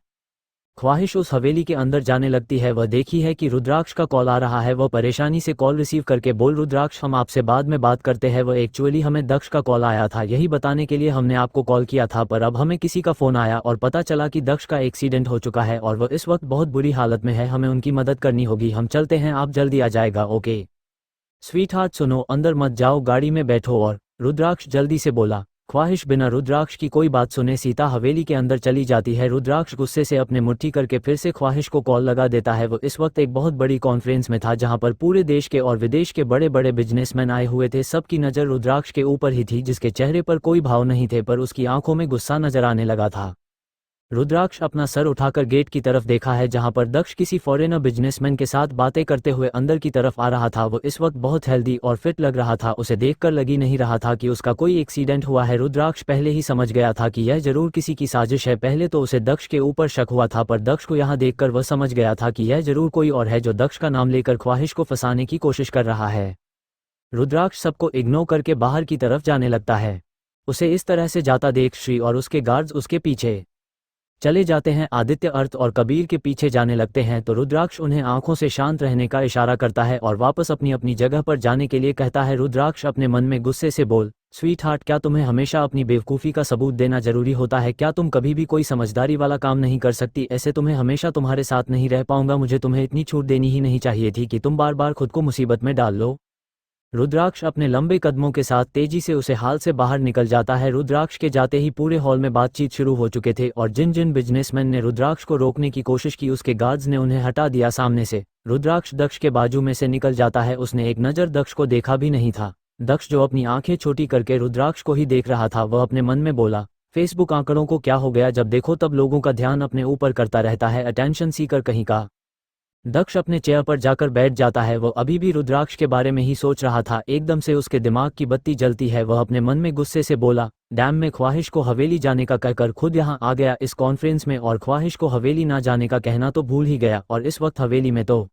ख्वाहिश उस हवेली के अंदर जाने लगती है। वह देखी है कि रुद्राक्ष का कॉल आ रहा है। वह परेशानी से कॉल रिसीव करके बोल, रुद्राक्ष हम आपसे बाद में बात करते हैं। वह एक्चुअली हमें दक्ष का कॉल आया था, यही बताने के लिए हमने आपको कॉल किया था, पर अब हमें किसी का फ़ोन आया और पता चला कि दक्ष का एक्सीडेंट हो चुका है और वह इस वक्त बहुत बुरी हालत में है, हमें उनकी मदद करनी होगी। हम चलते हैं, आप जल्दी आ जाएगा? ओके स्वीट हार्ट, सुनो, अंदर मत जाओ, गाड़ी में बैठो। और रुद्राक्ष जल्दी से बोला। ख्वाहिश बिना रुद्राक्ष की कोई बात सुने सीता हवेली के अंदर चली जाती है। रुद्राक्ष गुस्से से अपने मुट्ठी करके फिर से ख्वाहिश को कॉल लगा देता है। वो इस वक्त एक बहुत बड़ी कॉन्फ्रेंस में था जहां पर पूरे देश के और विदेश के बड़े बड़े बिजनेसमैन आए हुए थे। सबकी नज़र रुद्राक्ष के ऊपर ही थी, जिसके चेहरे पर कोई भाव नहीं थे, पर उसकी आंखों में गुस्सा नजर आने लगा था। रुद्राक्ष अपना सर उठाकर गेट की तरफ देखा है जहां पर दक्ष किसी फॉरेनर बिजनेसमैन के साथ बातें करते हुए अंदर की तरफ आ रहा था। वो इस वक्त बहुत हेल्दी और फिट लग रहा था। उसे देखकर लगी नहीं रहा था कि उसका कोई एक्सीडेंट हुआ है। रुद्राक्ष पहले ही समझ गया था कि यह जरूर किसी की साजिश है। पहले तो उसे दक्ष के ऊपर शक हुआ था, पर दक्ष को यहाँ देखकर वह समझ गया था कि यह जरूर कोई और है जो दक्ष का नाम लेकर ख्वाहिश को फंसाने की कोशिश कर रहा है। रुद्राक्ष सबको इग्नोर करके बाहर की तरफ जाने लगता है। उसे इस तरह से जाता देख श्री और उसके गार्ड्स उसके पीछे चले जाते हैं। आदित्य, अर्थ और कबीर के पीछे जाने लगते हैं तो रुद्राक्ष उन्हें आंखों से शांत रहने का इशारा करता है और वापस अपनी अपनी जगह पर जाने के लिए कहता है। रुद्राक्ष अपने मन में गुस्से से बोल, स्वीट हार्ट, क्या तुम्हें हमेशा अपनी बेवकूफ़ी का सबूत देना जरूरी होता है? क्या तुम कभी भी कोई समझदारी वाला काम नहीं कर सकती? ऐसे तुम्हें हमेशा तुम्हारे साथ नहीं रह पाऊंगा। मुझे तुम्हें इतनी छूट देनी ही नहीं चाहिए थी कि तुम बार बार खुद को मुसीबत में डाल लो। रुद्राक्ष अपने लंबे कदमों के साथ तेजी से उसे हाल से बाहर निकल जाता है। रुद्राक्ष के जाते ही पूरे हॉल में बातचीत शुरू हो चुके थे और जिन जिन बिजनेसमैन ने रुद्राक्ष को रोकने की कोशिश की उसके गार्ड्स ने उन्हें हटा दिया सामने से। रुद्राक्ष दक्ष के बाजू में से निकल जाता है। उसने एक नज़र दक्ष को देखा भी नहीं था। दक्ष जो अपनी आंखें छोटी करके रुद्राक्ष को ही देख रहा था, वह अपने मन में बोला, फेसबुक आंकड़ों को क्या हो गया, जब देखो तब लोगों का ध्यान अपने ऊपर करता रहता है, अटेंशन सीकर कहीं का। दक्ष अपने चेयर पर जाकर बैठ जाता है। वह अभी भी रुद्राक्ष के बारे में ही सोच रहा था। एकदम से उसके दिमाग की बत्ती जलती है। वह अपने मन में गुस्से से बोला, डैम में ख्वाहिश को हवेली जाने का कहकर खुद यहाँ आ गया इस कॉन्फ्रेंस में, और ख्वाहिश को हवेली ना जाने का कहना तो भूल ही गया, और इस वक्त हवेली में तो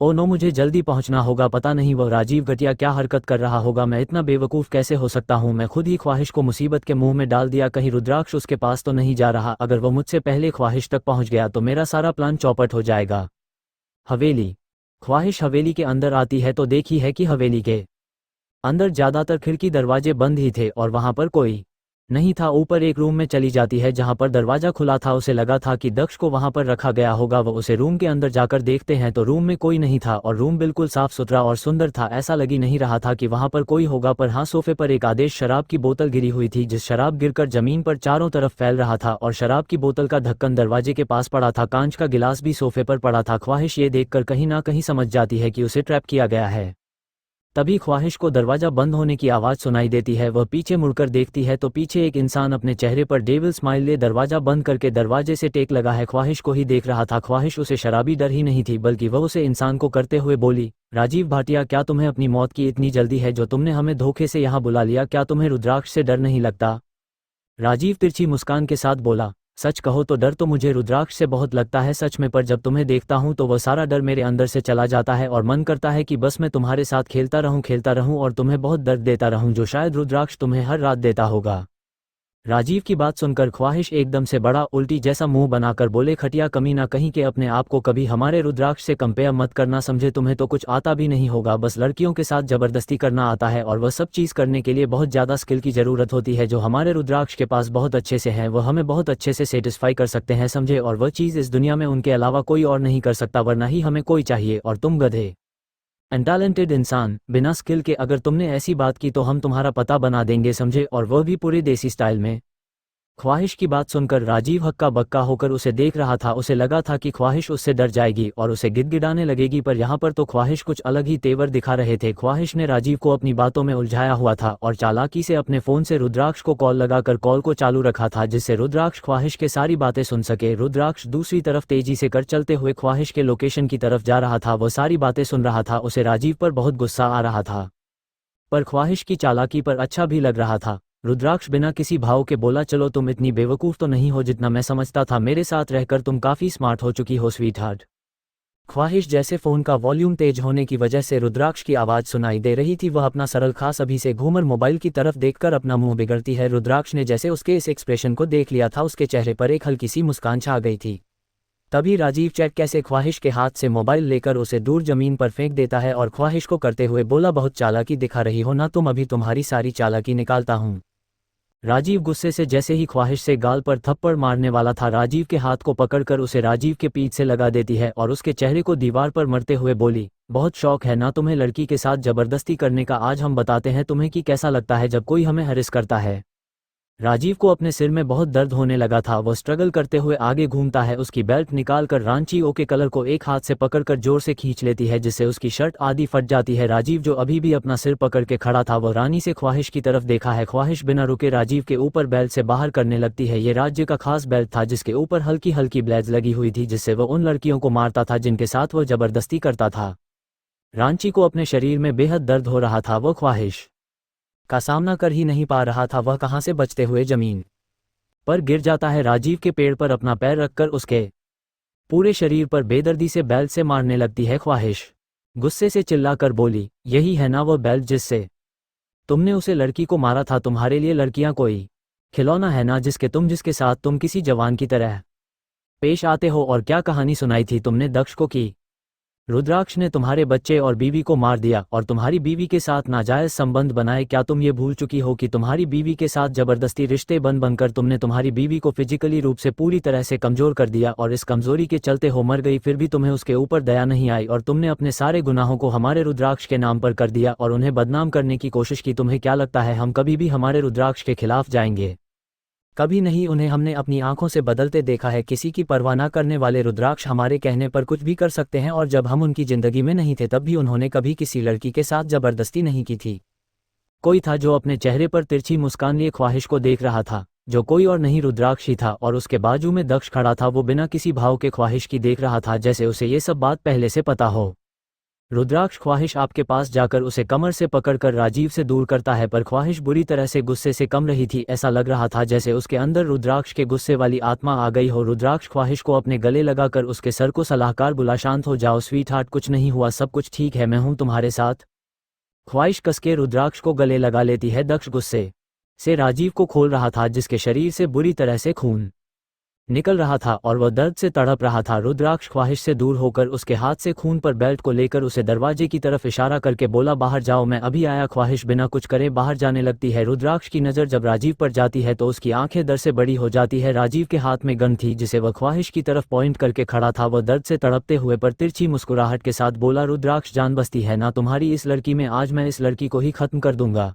ओ नो, मुझे जल्दी पहुंचना होगा। पता नहीं वह राजीव घटिया क्या हरकत कर रहा होगा। मैं इतना बेवकूफ़ कैसे हो सकता हूं। मैं खुद ही ख्वाहिश को मुसीबत के मुंह में डाल दिया। कहीं रुद्राक्ष उसके पास तो नहीं जा रहा। अगर वह मुझसे पहले ख्वाहिश तक पहुंच गया तो मेरा सारा प्लान चौपट हो जाएगा। हवेली। ख्वाहिश हवेली के अंदर आती है तो देखी है कि हवेली के अंदर ज़्यादातर खिड़की दरवाजे बंद ही थे और वहां पर कोई नहीं था। ऊपर एक रूम में चली जाती है जहां पर दरवाजा खुला था। उसे लगा था कि दक्ष को वहां पर रखा गया होगा। वह उसे रूम के अंदर जाकर देखते हैं तो रूम में कोई नहीं था और रूम बिल्कुल साफ सुथरा और सुंदर था। ऐसा लग ही नहीं रहा था कि वहां पर कोई होगा। पर हाँ, सोफे पर एक आदेश शराब की बोतल गिरी हुई थी, जिस शराब गिरकर जमीन पर चारों तरफ फैल रहा था, और शराब की बोतल का ढक्कन दरवाजे के पास पड़ा था। कांच का गिलास भी सोफे पर पड़ा था। ख्वाहिश ये देखकर कहीं ना कहीं समझ जाती है कि उसे ट्रैप किया गया है। तभी ख्वाहिश को दरवाजा बंद होने की आवाज़ सुनाई देती है। वह पीछे मुड़कर देखती है तो पीछे एक इंसान अपने चेहरे पर डेविल स्माइल ले दरवाजा बंद करके दरवाजे से टेक लगा है। ख्वाहिश को ही देख रहा था। ख्वाहिश उसे शराबी डर ही नहीं थी, बल्कि वह उसे इंसान को करते हुए बोली, राजीव भाटिया, क्या तुम्हें अपनी मौत की इतनी जल्दी है जो तुमने हमें धोखे से यहाँ बुला लिया? क्या तुम्हें रुद्राक्ष से डर नहीं लगता? राजीव तिरछी मुस्कान के साथ बोला, सच कहो तो डर तो मुझे रुद्राक्ष से बहुत लगता है सच में, पर जब तुम्हें देखता हूं तो वह सारा डर मेरे अंदर से चला जाता है और मन करता है कि बस मैं तुम्हारे साथ खेलता रहूं और तुम्हें बहुत दर्द देता रहूं, जो शायद रुद्राक्ष तुम्हें हर रात देता होगा। राजीव की बात सुनकर ख्वाहिश एकदम से बड़ा उल्टी जैसा मुंह बनाकर बोले, खटिया कमीना कहीं के, अपने आप को कभी हमारे रुद्राक्ष से कंपेयर मत करना, समझे? तुम्हें तो कुछ आता भी नहीं होगा, बस लड़कियों के साथ जबरदस्ती करना आता है, और वह सब चीज़ करने के लिए बहुत ज़्यादा स्किल की ज़रूरत होती है जो हमारे रुद्राक्ष के पास बहुत अच्छे से है। वह हमें बहुत अच्छे से सेटिस्फाई कर सकते हैं, समझे? और वह चीज़ इस दुनिया में उनके अलावा कोई और नहीं कर सकता, वरना ही हमें कोई चाहिए। और तुम गधे, अनटैलेंटेड इंसान, बिना स्किल के, अगर तुमने ऐसी बात की तो हम तुम्हारा पता बना देंगे, समझे? और वह भी पूरे देसी स्टाइल में। ख्वाहिश की बात सुनकर राजीव हक्का बक्का होकर उसे देख रहा था। उसे लगा था कि ख्वाहिश उससे डर जाएगी और उसे गिड़गिड़ाने लगेगी, पर यहाँ पर तो ख्वाहिश कुछ अलग ही तेवर दिखा रहे थे। ख्वाहिश ने राजीव को अपनी बातों में उलझाया हुआ था और चालाकी से अपने फ़ोन से रुद्राक्ष को कॉल लगाकर कॉल को चालू रखा था, जिससे रुद्राक्ष ख्वाहिश के सारी बातें सुन सके। रुद्राक्ष दूसरी तरफ तेजी से कर चलते हुए ख्वाहिश के लोकेशन की तरफ जा रहा था। वह सारी बातें सुन रहा था। उसे राजीव पर बहुत गुस्सा आ रहा था, पर ख्वाहिश की चालाकी पर अच्छा भी लग रहा था। रुद्राक्ष बिना किसी भाव के बोला, चलो तुम इतनी बेवकूफ़ तो नहीं हो जितना मैं समझता था। मेरे साथ रहकर तुम काफ़ी स्मार्ट हो चुकी हो स्वीट हार्ट। ख्वाहिश जैसे फ़ोन का वॉल्यूम तेज होने की वजह से रुद्राक्ष की आवाज़ सुनाई दे रही थी। वह अपना सरल खास अभी से घूमर मोबाइल की तरफ देखकर अपना मुंह बिगड़ती है। रुद्राक्ष ने जैसे उसके इस एक्सप्रेशन को देख लिया था, उसके चेहरे पर एक हल्की सी मुस्कान छा गई थी। तभी राजीव चेक कैसे ख्वाहिश के हाथ से मोबाइल लेकर उसे दूर ज़मीन पर फेंक देता है और ख्वाहिश को करते हुए बोला, बहुत चालाकी दिखा रही हो ना तुम, अभी तुम्हारी सारी चालाकी निकालता हूँ। राजीव गुस्से से जैसे ही ख्वाहिश से गाल पर थप्पड़ मारने वाला था, राजीव के हाथ को पकड़कर उसे राजीव के पीठ से लगा देती है और उसके चेहरे को दीवार पर मरते हुए बोली, बहुत शौक है ना तुम्हें लड़की के साथ जबरदस्ती करने का? आज हम बताते हैं तुम्हें कि कैसा लगता है जब कोई हमें हरिस करता है। राजीव को अपने सिर में बहुत दर्द होने लगा था। वह स्ट्रगल करते हुए आगे घूमता है, उसकी बेल्ट निकालकर रांची ओके कलर को एक हाथ से पकड़कर जोर से खींच लेती है, जिससे उसकी शर्ट आधी फट जाती है। राजीव जो अभी भी अपना सिर पकड़ के खड़ा था, वह रानी से ख्वाहिश की तरफ देखा है। ख्वाहिश बिना रुके राजीव के ऊपर बेल्ट से बाहर करने लगती है। ये राज्य का खास बेल्ट था जिसके ऊपर हल्की हल्की ब्लेड्स लगी हुई थी, जिससे वह उन लड़कियों को मारता था जिनके साथ वह जबरदस्ती करता था। रांची को अपने शरीर में बेहद दर्द हो रहा था। वह ख्वाहिश का सामना कर ही नहीं पा रहा था। वह कहाँ से बचते हुए जमीन पर गिर जाता है। राजीव के पेड़ पर अपना पैर रखकर उसके पूरे शरीर पर बेदर्दी से बेल्ट से मारने लगती है। ख्वाहिश गुस्से से चिल्लाकर बोली, यही है ना वो बेल्ट जिससे तुमने उसे लड़की को मारा था? तुम्हारे लिए लड़कियां कोई खिलौना है ना जिसके साथ तुम किसी जवान की तरह पेश आते हो? और क्या कहानी सुनाई थी तुमने दक्ष को कि रुद्राक्ष ने तुम्हारे बच्चे और बीवी को मार दिया और तुम्हारी बीवी के साथ नाजायज संबंध बनाए? क्या तुम ये भूल चुकी हो कि तुम्हारी बीवी के साथ जबरदस्ती रिश्ते बनकर तुमने तुम्हारी बीवी को फिजिकली रूप से पूरी तरह से कमजोर कर दिया और इस कमजोरी के चलते हो मर गई? फिर भी तुम्हें उसके ऊपर दया नहीं आई और तुमने अपने सारे गुनाहों को हमारे रुद्राक्ष के नाम पर कर दिया और उन्हें बदनाम करने की कोशिश की। तुम्हें क्या लगता है हम कभी भी हमारे रुद्राक्ष के खिलाफ जाएंगे? कभी नहीं उन्हें हमने अपनी आंखों से बदलते देखा है। किसी की परवाह न करने वाले रुद्राक्ष हमारे कहने पर कुछ भी कर सकते हैं, और जब हम उनकी जिंदगी में नहीं थे तब भी उन्होंने कभी किसी लड़की के साथ जबरदस्ती नहीं की थी। कोई था जो अपने चेहरे पर तिरछी मुस्कान लिए ख्वाहिश को देख रहा था, जो कोई और नहीं रुद्राक्ष ही था, और उसके बाजू में दक्ष खड़ा था। वो बिना किसी भाव के ख्वाहिश की देख रहा था, जैसे उसे ये सब बात पहले से पता हो। रुद्राक्ष ख्वाहिश आपके पास जाकर उसे कमर से पकड़कर राजीव से दूर करता है, पर ख्वाहिश बुरी तरह से गुस्से से कम रही थी। ऐसा लग रहा था जैसे उसके अंदर रुद्राक्ष के गुस्से वाली आत्मा आ गई हो। रुद्राक्ष ख्वाहिश को अपने गले लगाकर उसके सर को सलाहकार बुला, शांत हो जाओ स्वीट हार्ट, कुछ नहीं हुआ, सब कुछ ठीक है, मैं हूं तुम्हारे साथ। ख्वाहिश कसके रुद्राक्ष को गले लगा लेती है। दक्ष गुस्से से राजीव को खोल रहा था, जिसके शरीर से बुरी तरह से खून निकल रहा था और वह दर्द से तड़प रहा था। रुद्राक्ष ख्वाहिश से दूर होकर उसके हाथ से खून पर बेल्ट को लेकर उसे दरवाजे की तरफ इशारा करके बोला, बाहर जाओ, मैं अभी आया। ख्वाहिश बिना कुछ करे बाहर जाने लगती है। रुद्राक्ष की नज़र जब राजीव पर जाती है तो उसकी आंखें दर्द से बड़ी हो जाती है। राजीव के हाथ में गन थी जिसे वह ख्वाहिश की तरफ पॉइंट करके खड़ा था। वह दर्द से तड़पते हुए पर तिरछी मुस्कुराहट के साथ बोला, रुद्राक्ष जान बसती है ना तुम्हारी इस लड़की में, आज मैं इस लड़की को ही खत्म कर दूंगा।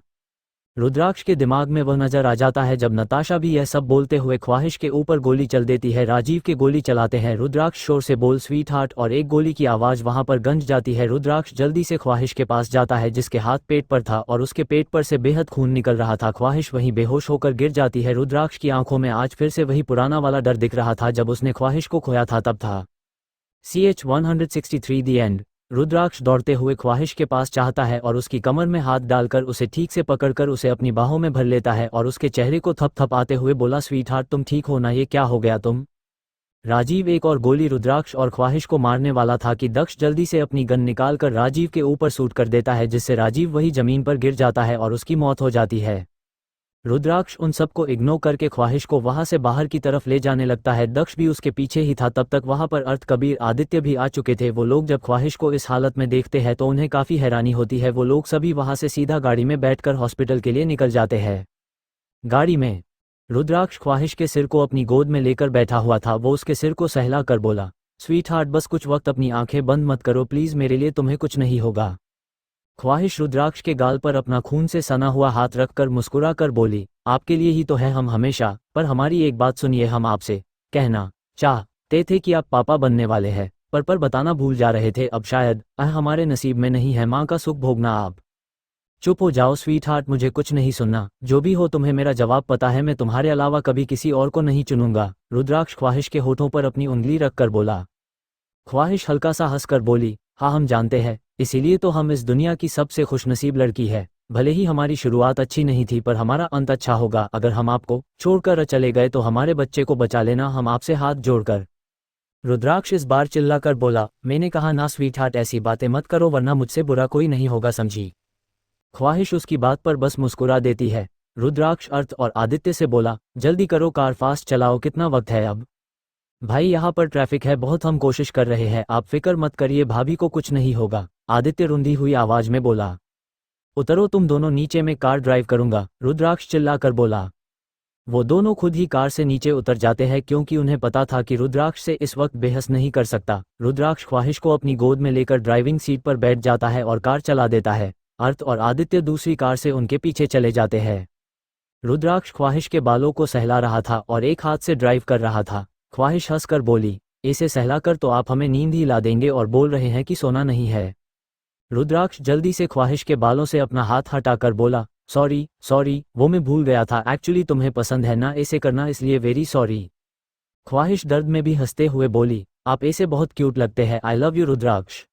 रुद्राक्ष के दिमाग में वह नजर आ जाता है जब नताशा भी यह सब बोलते हुए ख्वाहिश के ऊपर गोली चल देती है। राजीव के गोली चलाते हैं। रुद्राक्ष शोर से बोल स्वीट हार्ट, और एक गोली की आवाज़ वहां पर गंज जाती है। रुद्राक्ष जल्दी से ख्वाहिश के पास जाता है जिसके हाथ पेट पर था और उसके पेट पर से बेहद खून निकल रहा था। ख्वाहिश वहीं बेहोश होकर गिर जाती है। रुद्राक्ष की आंखों में आज फिर से वही पुराना वाला डर दिख रहा था जब उसने ख्वाहिश को खोया था, तब था। CH-163 the end. रुद्राक्ष दौड़ते हुए ख्वाहिश के पास चाहता है और उसकी कमर में हाथ डालकर उसे ठीक से पकड़कर उसे अपनी बाहों में भर लेता है और उसके चेहरे को थपथपाते हुए बोला, स्वीट हार्ट तुम ठीक हो ना, ये क्या हो गया तुम। राजीव एक और गोली रुद्राक्ष और ख्वाहिश को मारने वाला था कि दक्ष जल्दी से अपनी गन निकालकर राजीव के ऊपर शूट कर देता है, जिससे राजीव वही जमीन पर गिर जाता है और उसकी मौत हो जाती है। रुद्राक्ष उन सबको इग्नोर करके ख्वाहिश को वहां से बाहर की तरफ ले जाने लगता है। दक्ष भी उसके पीछे ही था। तब तक वहां पर अर्थ, कबीर, आदित्य भी आ चुके थे। वो लोग जब ख्वाहिश को इस हालत में देखते हैं तो उन्हें काफी हैरानी होती है। वो लोग सभी वहां से सीधा गाड़ी में बैठकर हॉस्पिटल के लिए निकल जाते हैं। गाड़ी में रुद्राक्ष ख्वाहिश के सिर को अपनी गोद में लेकर बैठा हुआ था। वो उसके सिर को सहला कर बोला, स्वीट हार्ट बस कुछ वक्त अपनी आंखें बंद मत करो प्लीज, मेरे लिए तुम्हें कुछ नहीं होगा। ख्वाहिश रुद्राक्ष के गाल पर अपना खून से सना हुआ हाथ रखकर मुस्कुरा कर बोली, आपके लिए ही तो है हम हमेशा, पर हमारी एक बात सुनिए, हम आपसे कहना चाहते थे कि आप पापा बनने वाले हैं, पर बताना भूल जा रहे थे। अब शायद हमारे नसीब में नहीं है माँ का सुख भोगना। आप चुप हो जाओ स्वीट हार्ट, मुझे कुछ नहीं सुनना। जो भी हो तुम्हें मेरा जवाब पता है, मैं तुम्हारे अलावा कभी किसी और को नहीं चुनूंगा। रुद्राक्ष ख्वाहिश के होठों पर अपनी उंगली रखकर बोला। ख्वाहिश हल्का सा हंसकर बोली, हाँ हम जानते हैं, इसीलिए तो हम इस दुनिया की सबसे खुशनसीब लड़की है। भले ही हमारी शुरुआत अच्छी नहीं थी पर हमारा अंत अच्छा होगा। अगर हम आपको छोड़कर चले गए तो हमारे बच्चे को बचा लेना, हम आपसे हाथ जोड़कर। रुद्राक्ष इस बार चिल्लाकर बोला, मैंने कहा ना स्वीट हार्ट, ऐसी बातें मत करो वरना मुझसे बुरा कोई नहीं होगा, समझी। ख्वाहिश उसकी बात पर बस मुस्कुरा देती है। रुद्राक्ष अर्थ और आदित्य से बोला, जल्दी करो, कार फास्ट चलाओ, कितना वक्त है अब। भाई यहाँ पर ट्रैफिक है बहुत, हम कोशिश कर रहे हैं, आप फिक्र मत करिए, भाभी को कुछ नहीं होगा। आदित्य रुंधी हुई आवाज में बोला। उतरो तुम दोनों नीचे, में कार ड्राइव करूंगा, रुद्राक्ष चिल्लाकर बोला। वो दोनों खुद ही कार से नीचे उतर जाते हैं क्योंकि उन्हें पता था कि रुद्राक्ष से इस वक्त बहस नहीं कर सकता। रुद्राक्ष ख्वाहिश को अपनी गोद में लेकर ड्राइविंग सीट पर बैठ जाता है और कार चला देता है। अर्थ और आदित्य दूसरी कार से उनके पीछे चले जाते हैं। रुद्राक्ष ख्वाहिश के बालों को सहला रहा था और एक हाथ से ड्राइव कर रहा था। ख्वाहिश हंसकर बोली, इसे सहलाकर तो आप हमें नींद ही ला देंगे और बोल रहे हैं कि सोना नहीं है। रुद्राक्ष जल्दी से ख्वाहिश के बालों से अपना हाथ हटाकर बोला, सॉरी, वो मैं भूल गया था, एक्चुअली तुम्हें पसंद है ना ऐसे करना, इसलिए वेरी सॉरी। ख्वाहिश दर्द में भी हंसते हुए बोली, आप ऐसे बहुत क्यूट लगते हैं, आई लव यू रुद्राक्ष।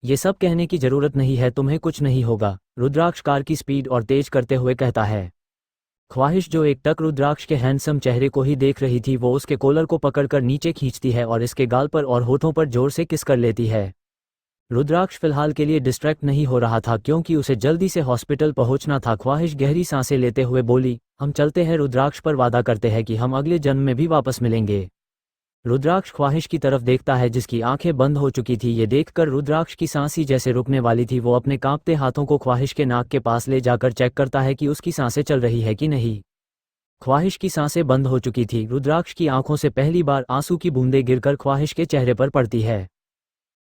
ये सब कहने की जरूरत नहीं है, तुम्हें कुछ नहीं होगा, रुद्राक्ष कार की स्पीड और तेज करते हुए कहता है। ख्वाहिश जो एक टक रुद्राक्ष के हैंडसम चेहरे को ही देख रही थी, वो उसके कॉलर को पकड़कर नीचे खींचती है और इसके गाल पर और होठों पर जोर से किस कर लेती है। रुद्राक्ष फिलहाल के लिए डिस्ट्रैक्ट नहीं हो रहा था क्योंकि उसे जल्दी से हॉस्पिटल पहुंचना था। ख्वाहिश गहरी सांसें लेते हुए बोली, हम चलते हैं, रुद्राक्ष पर वादा करते हैं कि हम अगले जन्म में भी वापस मिलेंगे। रुद्राक्ष ख्वाहिश की तरफ देखता है जिसकी आंखें बंद हो चुकी थी। ये देखकर रुद्राक्ष की सांसें जैसे रुकने वाली थी। वो अपने कांपते हाथों को ख्वाहिश के नाक के पास ले जाकर चेक करता है कि उसकी सांसें चल रही है कि नहीं। ख्वाहिश की सांसें बंद हो चुकी थी। रुद्राक्ष की आंखों से पहली बार आंसू की बूंदें गिरकर ख्वाहिश के चेहरे पर पड़ती है।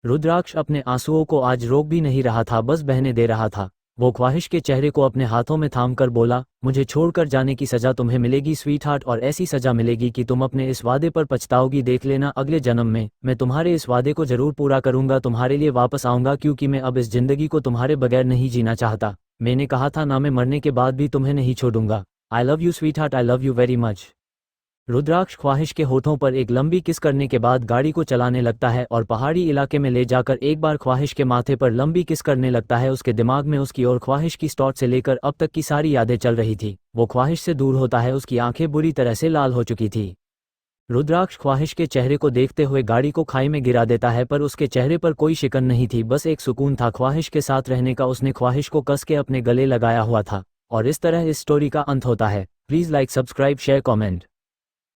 रुद्राक्ष अपने आंसुओं को आज रोक भी नहीं रहा था, बस बहने दे रहा था। वो ख्वाहिश के चेहरे को अपने हाथों में थाम कर बोला, मुझे छोड़कर जाने की सज़ा तुम्हें मिलेगी स्वीट हार्ट, और ऐसी सज़ा मिलेगी कि तुम अपने इस वादे पर पछताओगी। देख लेना अगले जन्म में मैं तुम्हारे इस वादे को ज़रूर पूरा करूंगा, तुम्हारे लिए वापस आऊँगा, क्योंकि मैं अब इस ज़िंदगी को तुम्हारे बगैर नहीं जीना चाहता। मैंने कहा था ना, मैं मरने के बाद भी तुम्हें नहीं छोड़ूंगा। I love you sweetheart, I love you very much. Rudraksh Khwahish के होठों पर एक लंबी किस करने के बाद गाड़ी को चलाने लगता है और पहाड़ी इलाके में ले जाकर एक बार ख्वाहिश के माथे पर लंबी किस करने लगता है। उसके दिमाग में उसकी और ख्वाहिश की स्टार्ट से लेकर अब तक की सारी यादें चल रही थी। वो ख्वाहिश से दूर होता है, उसकी आंखें बुरी तरह से लाल हो चुकी थी। रुद्राक्ष ख्वाहिश के चेहरे को देखते हुए गाड़ी को खाई में गिरा देता है, पर उसके चेहरे पर कोई शिकन नहीं थी, बस एक सुकून था ख्वाहिश के साथ रहने का। उसने ख्वाहिश को कस के अपने गले लगाया हुआ था। और इस तरह इस स्टोरी का अंत होता है। Please like, subscribe, share, comment.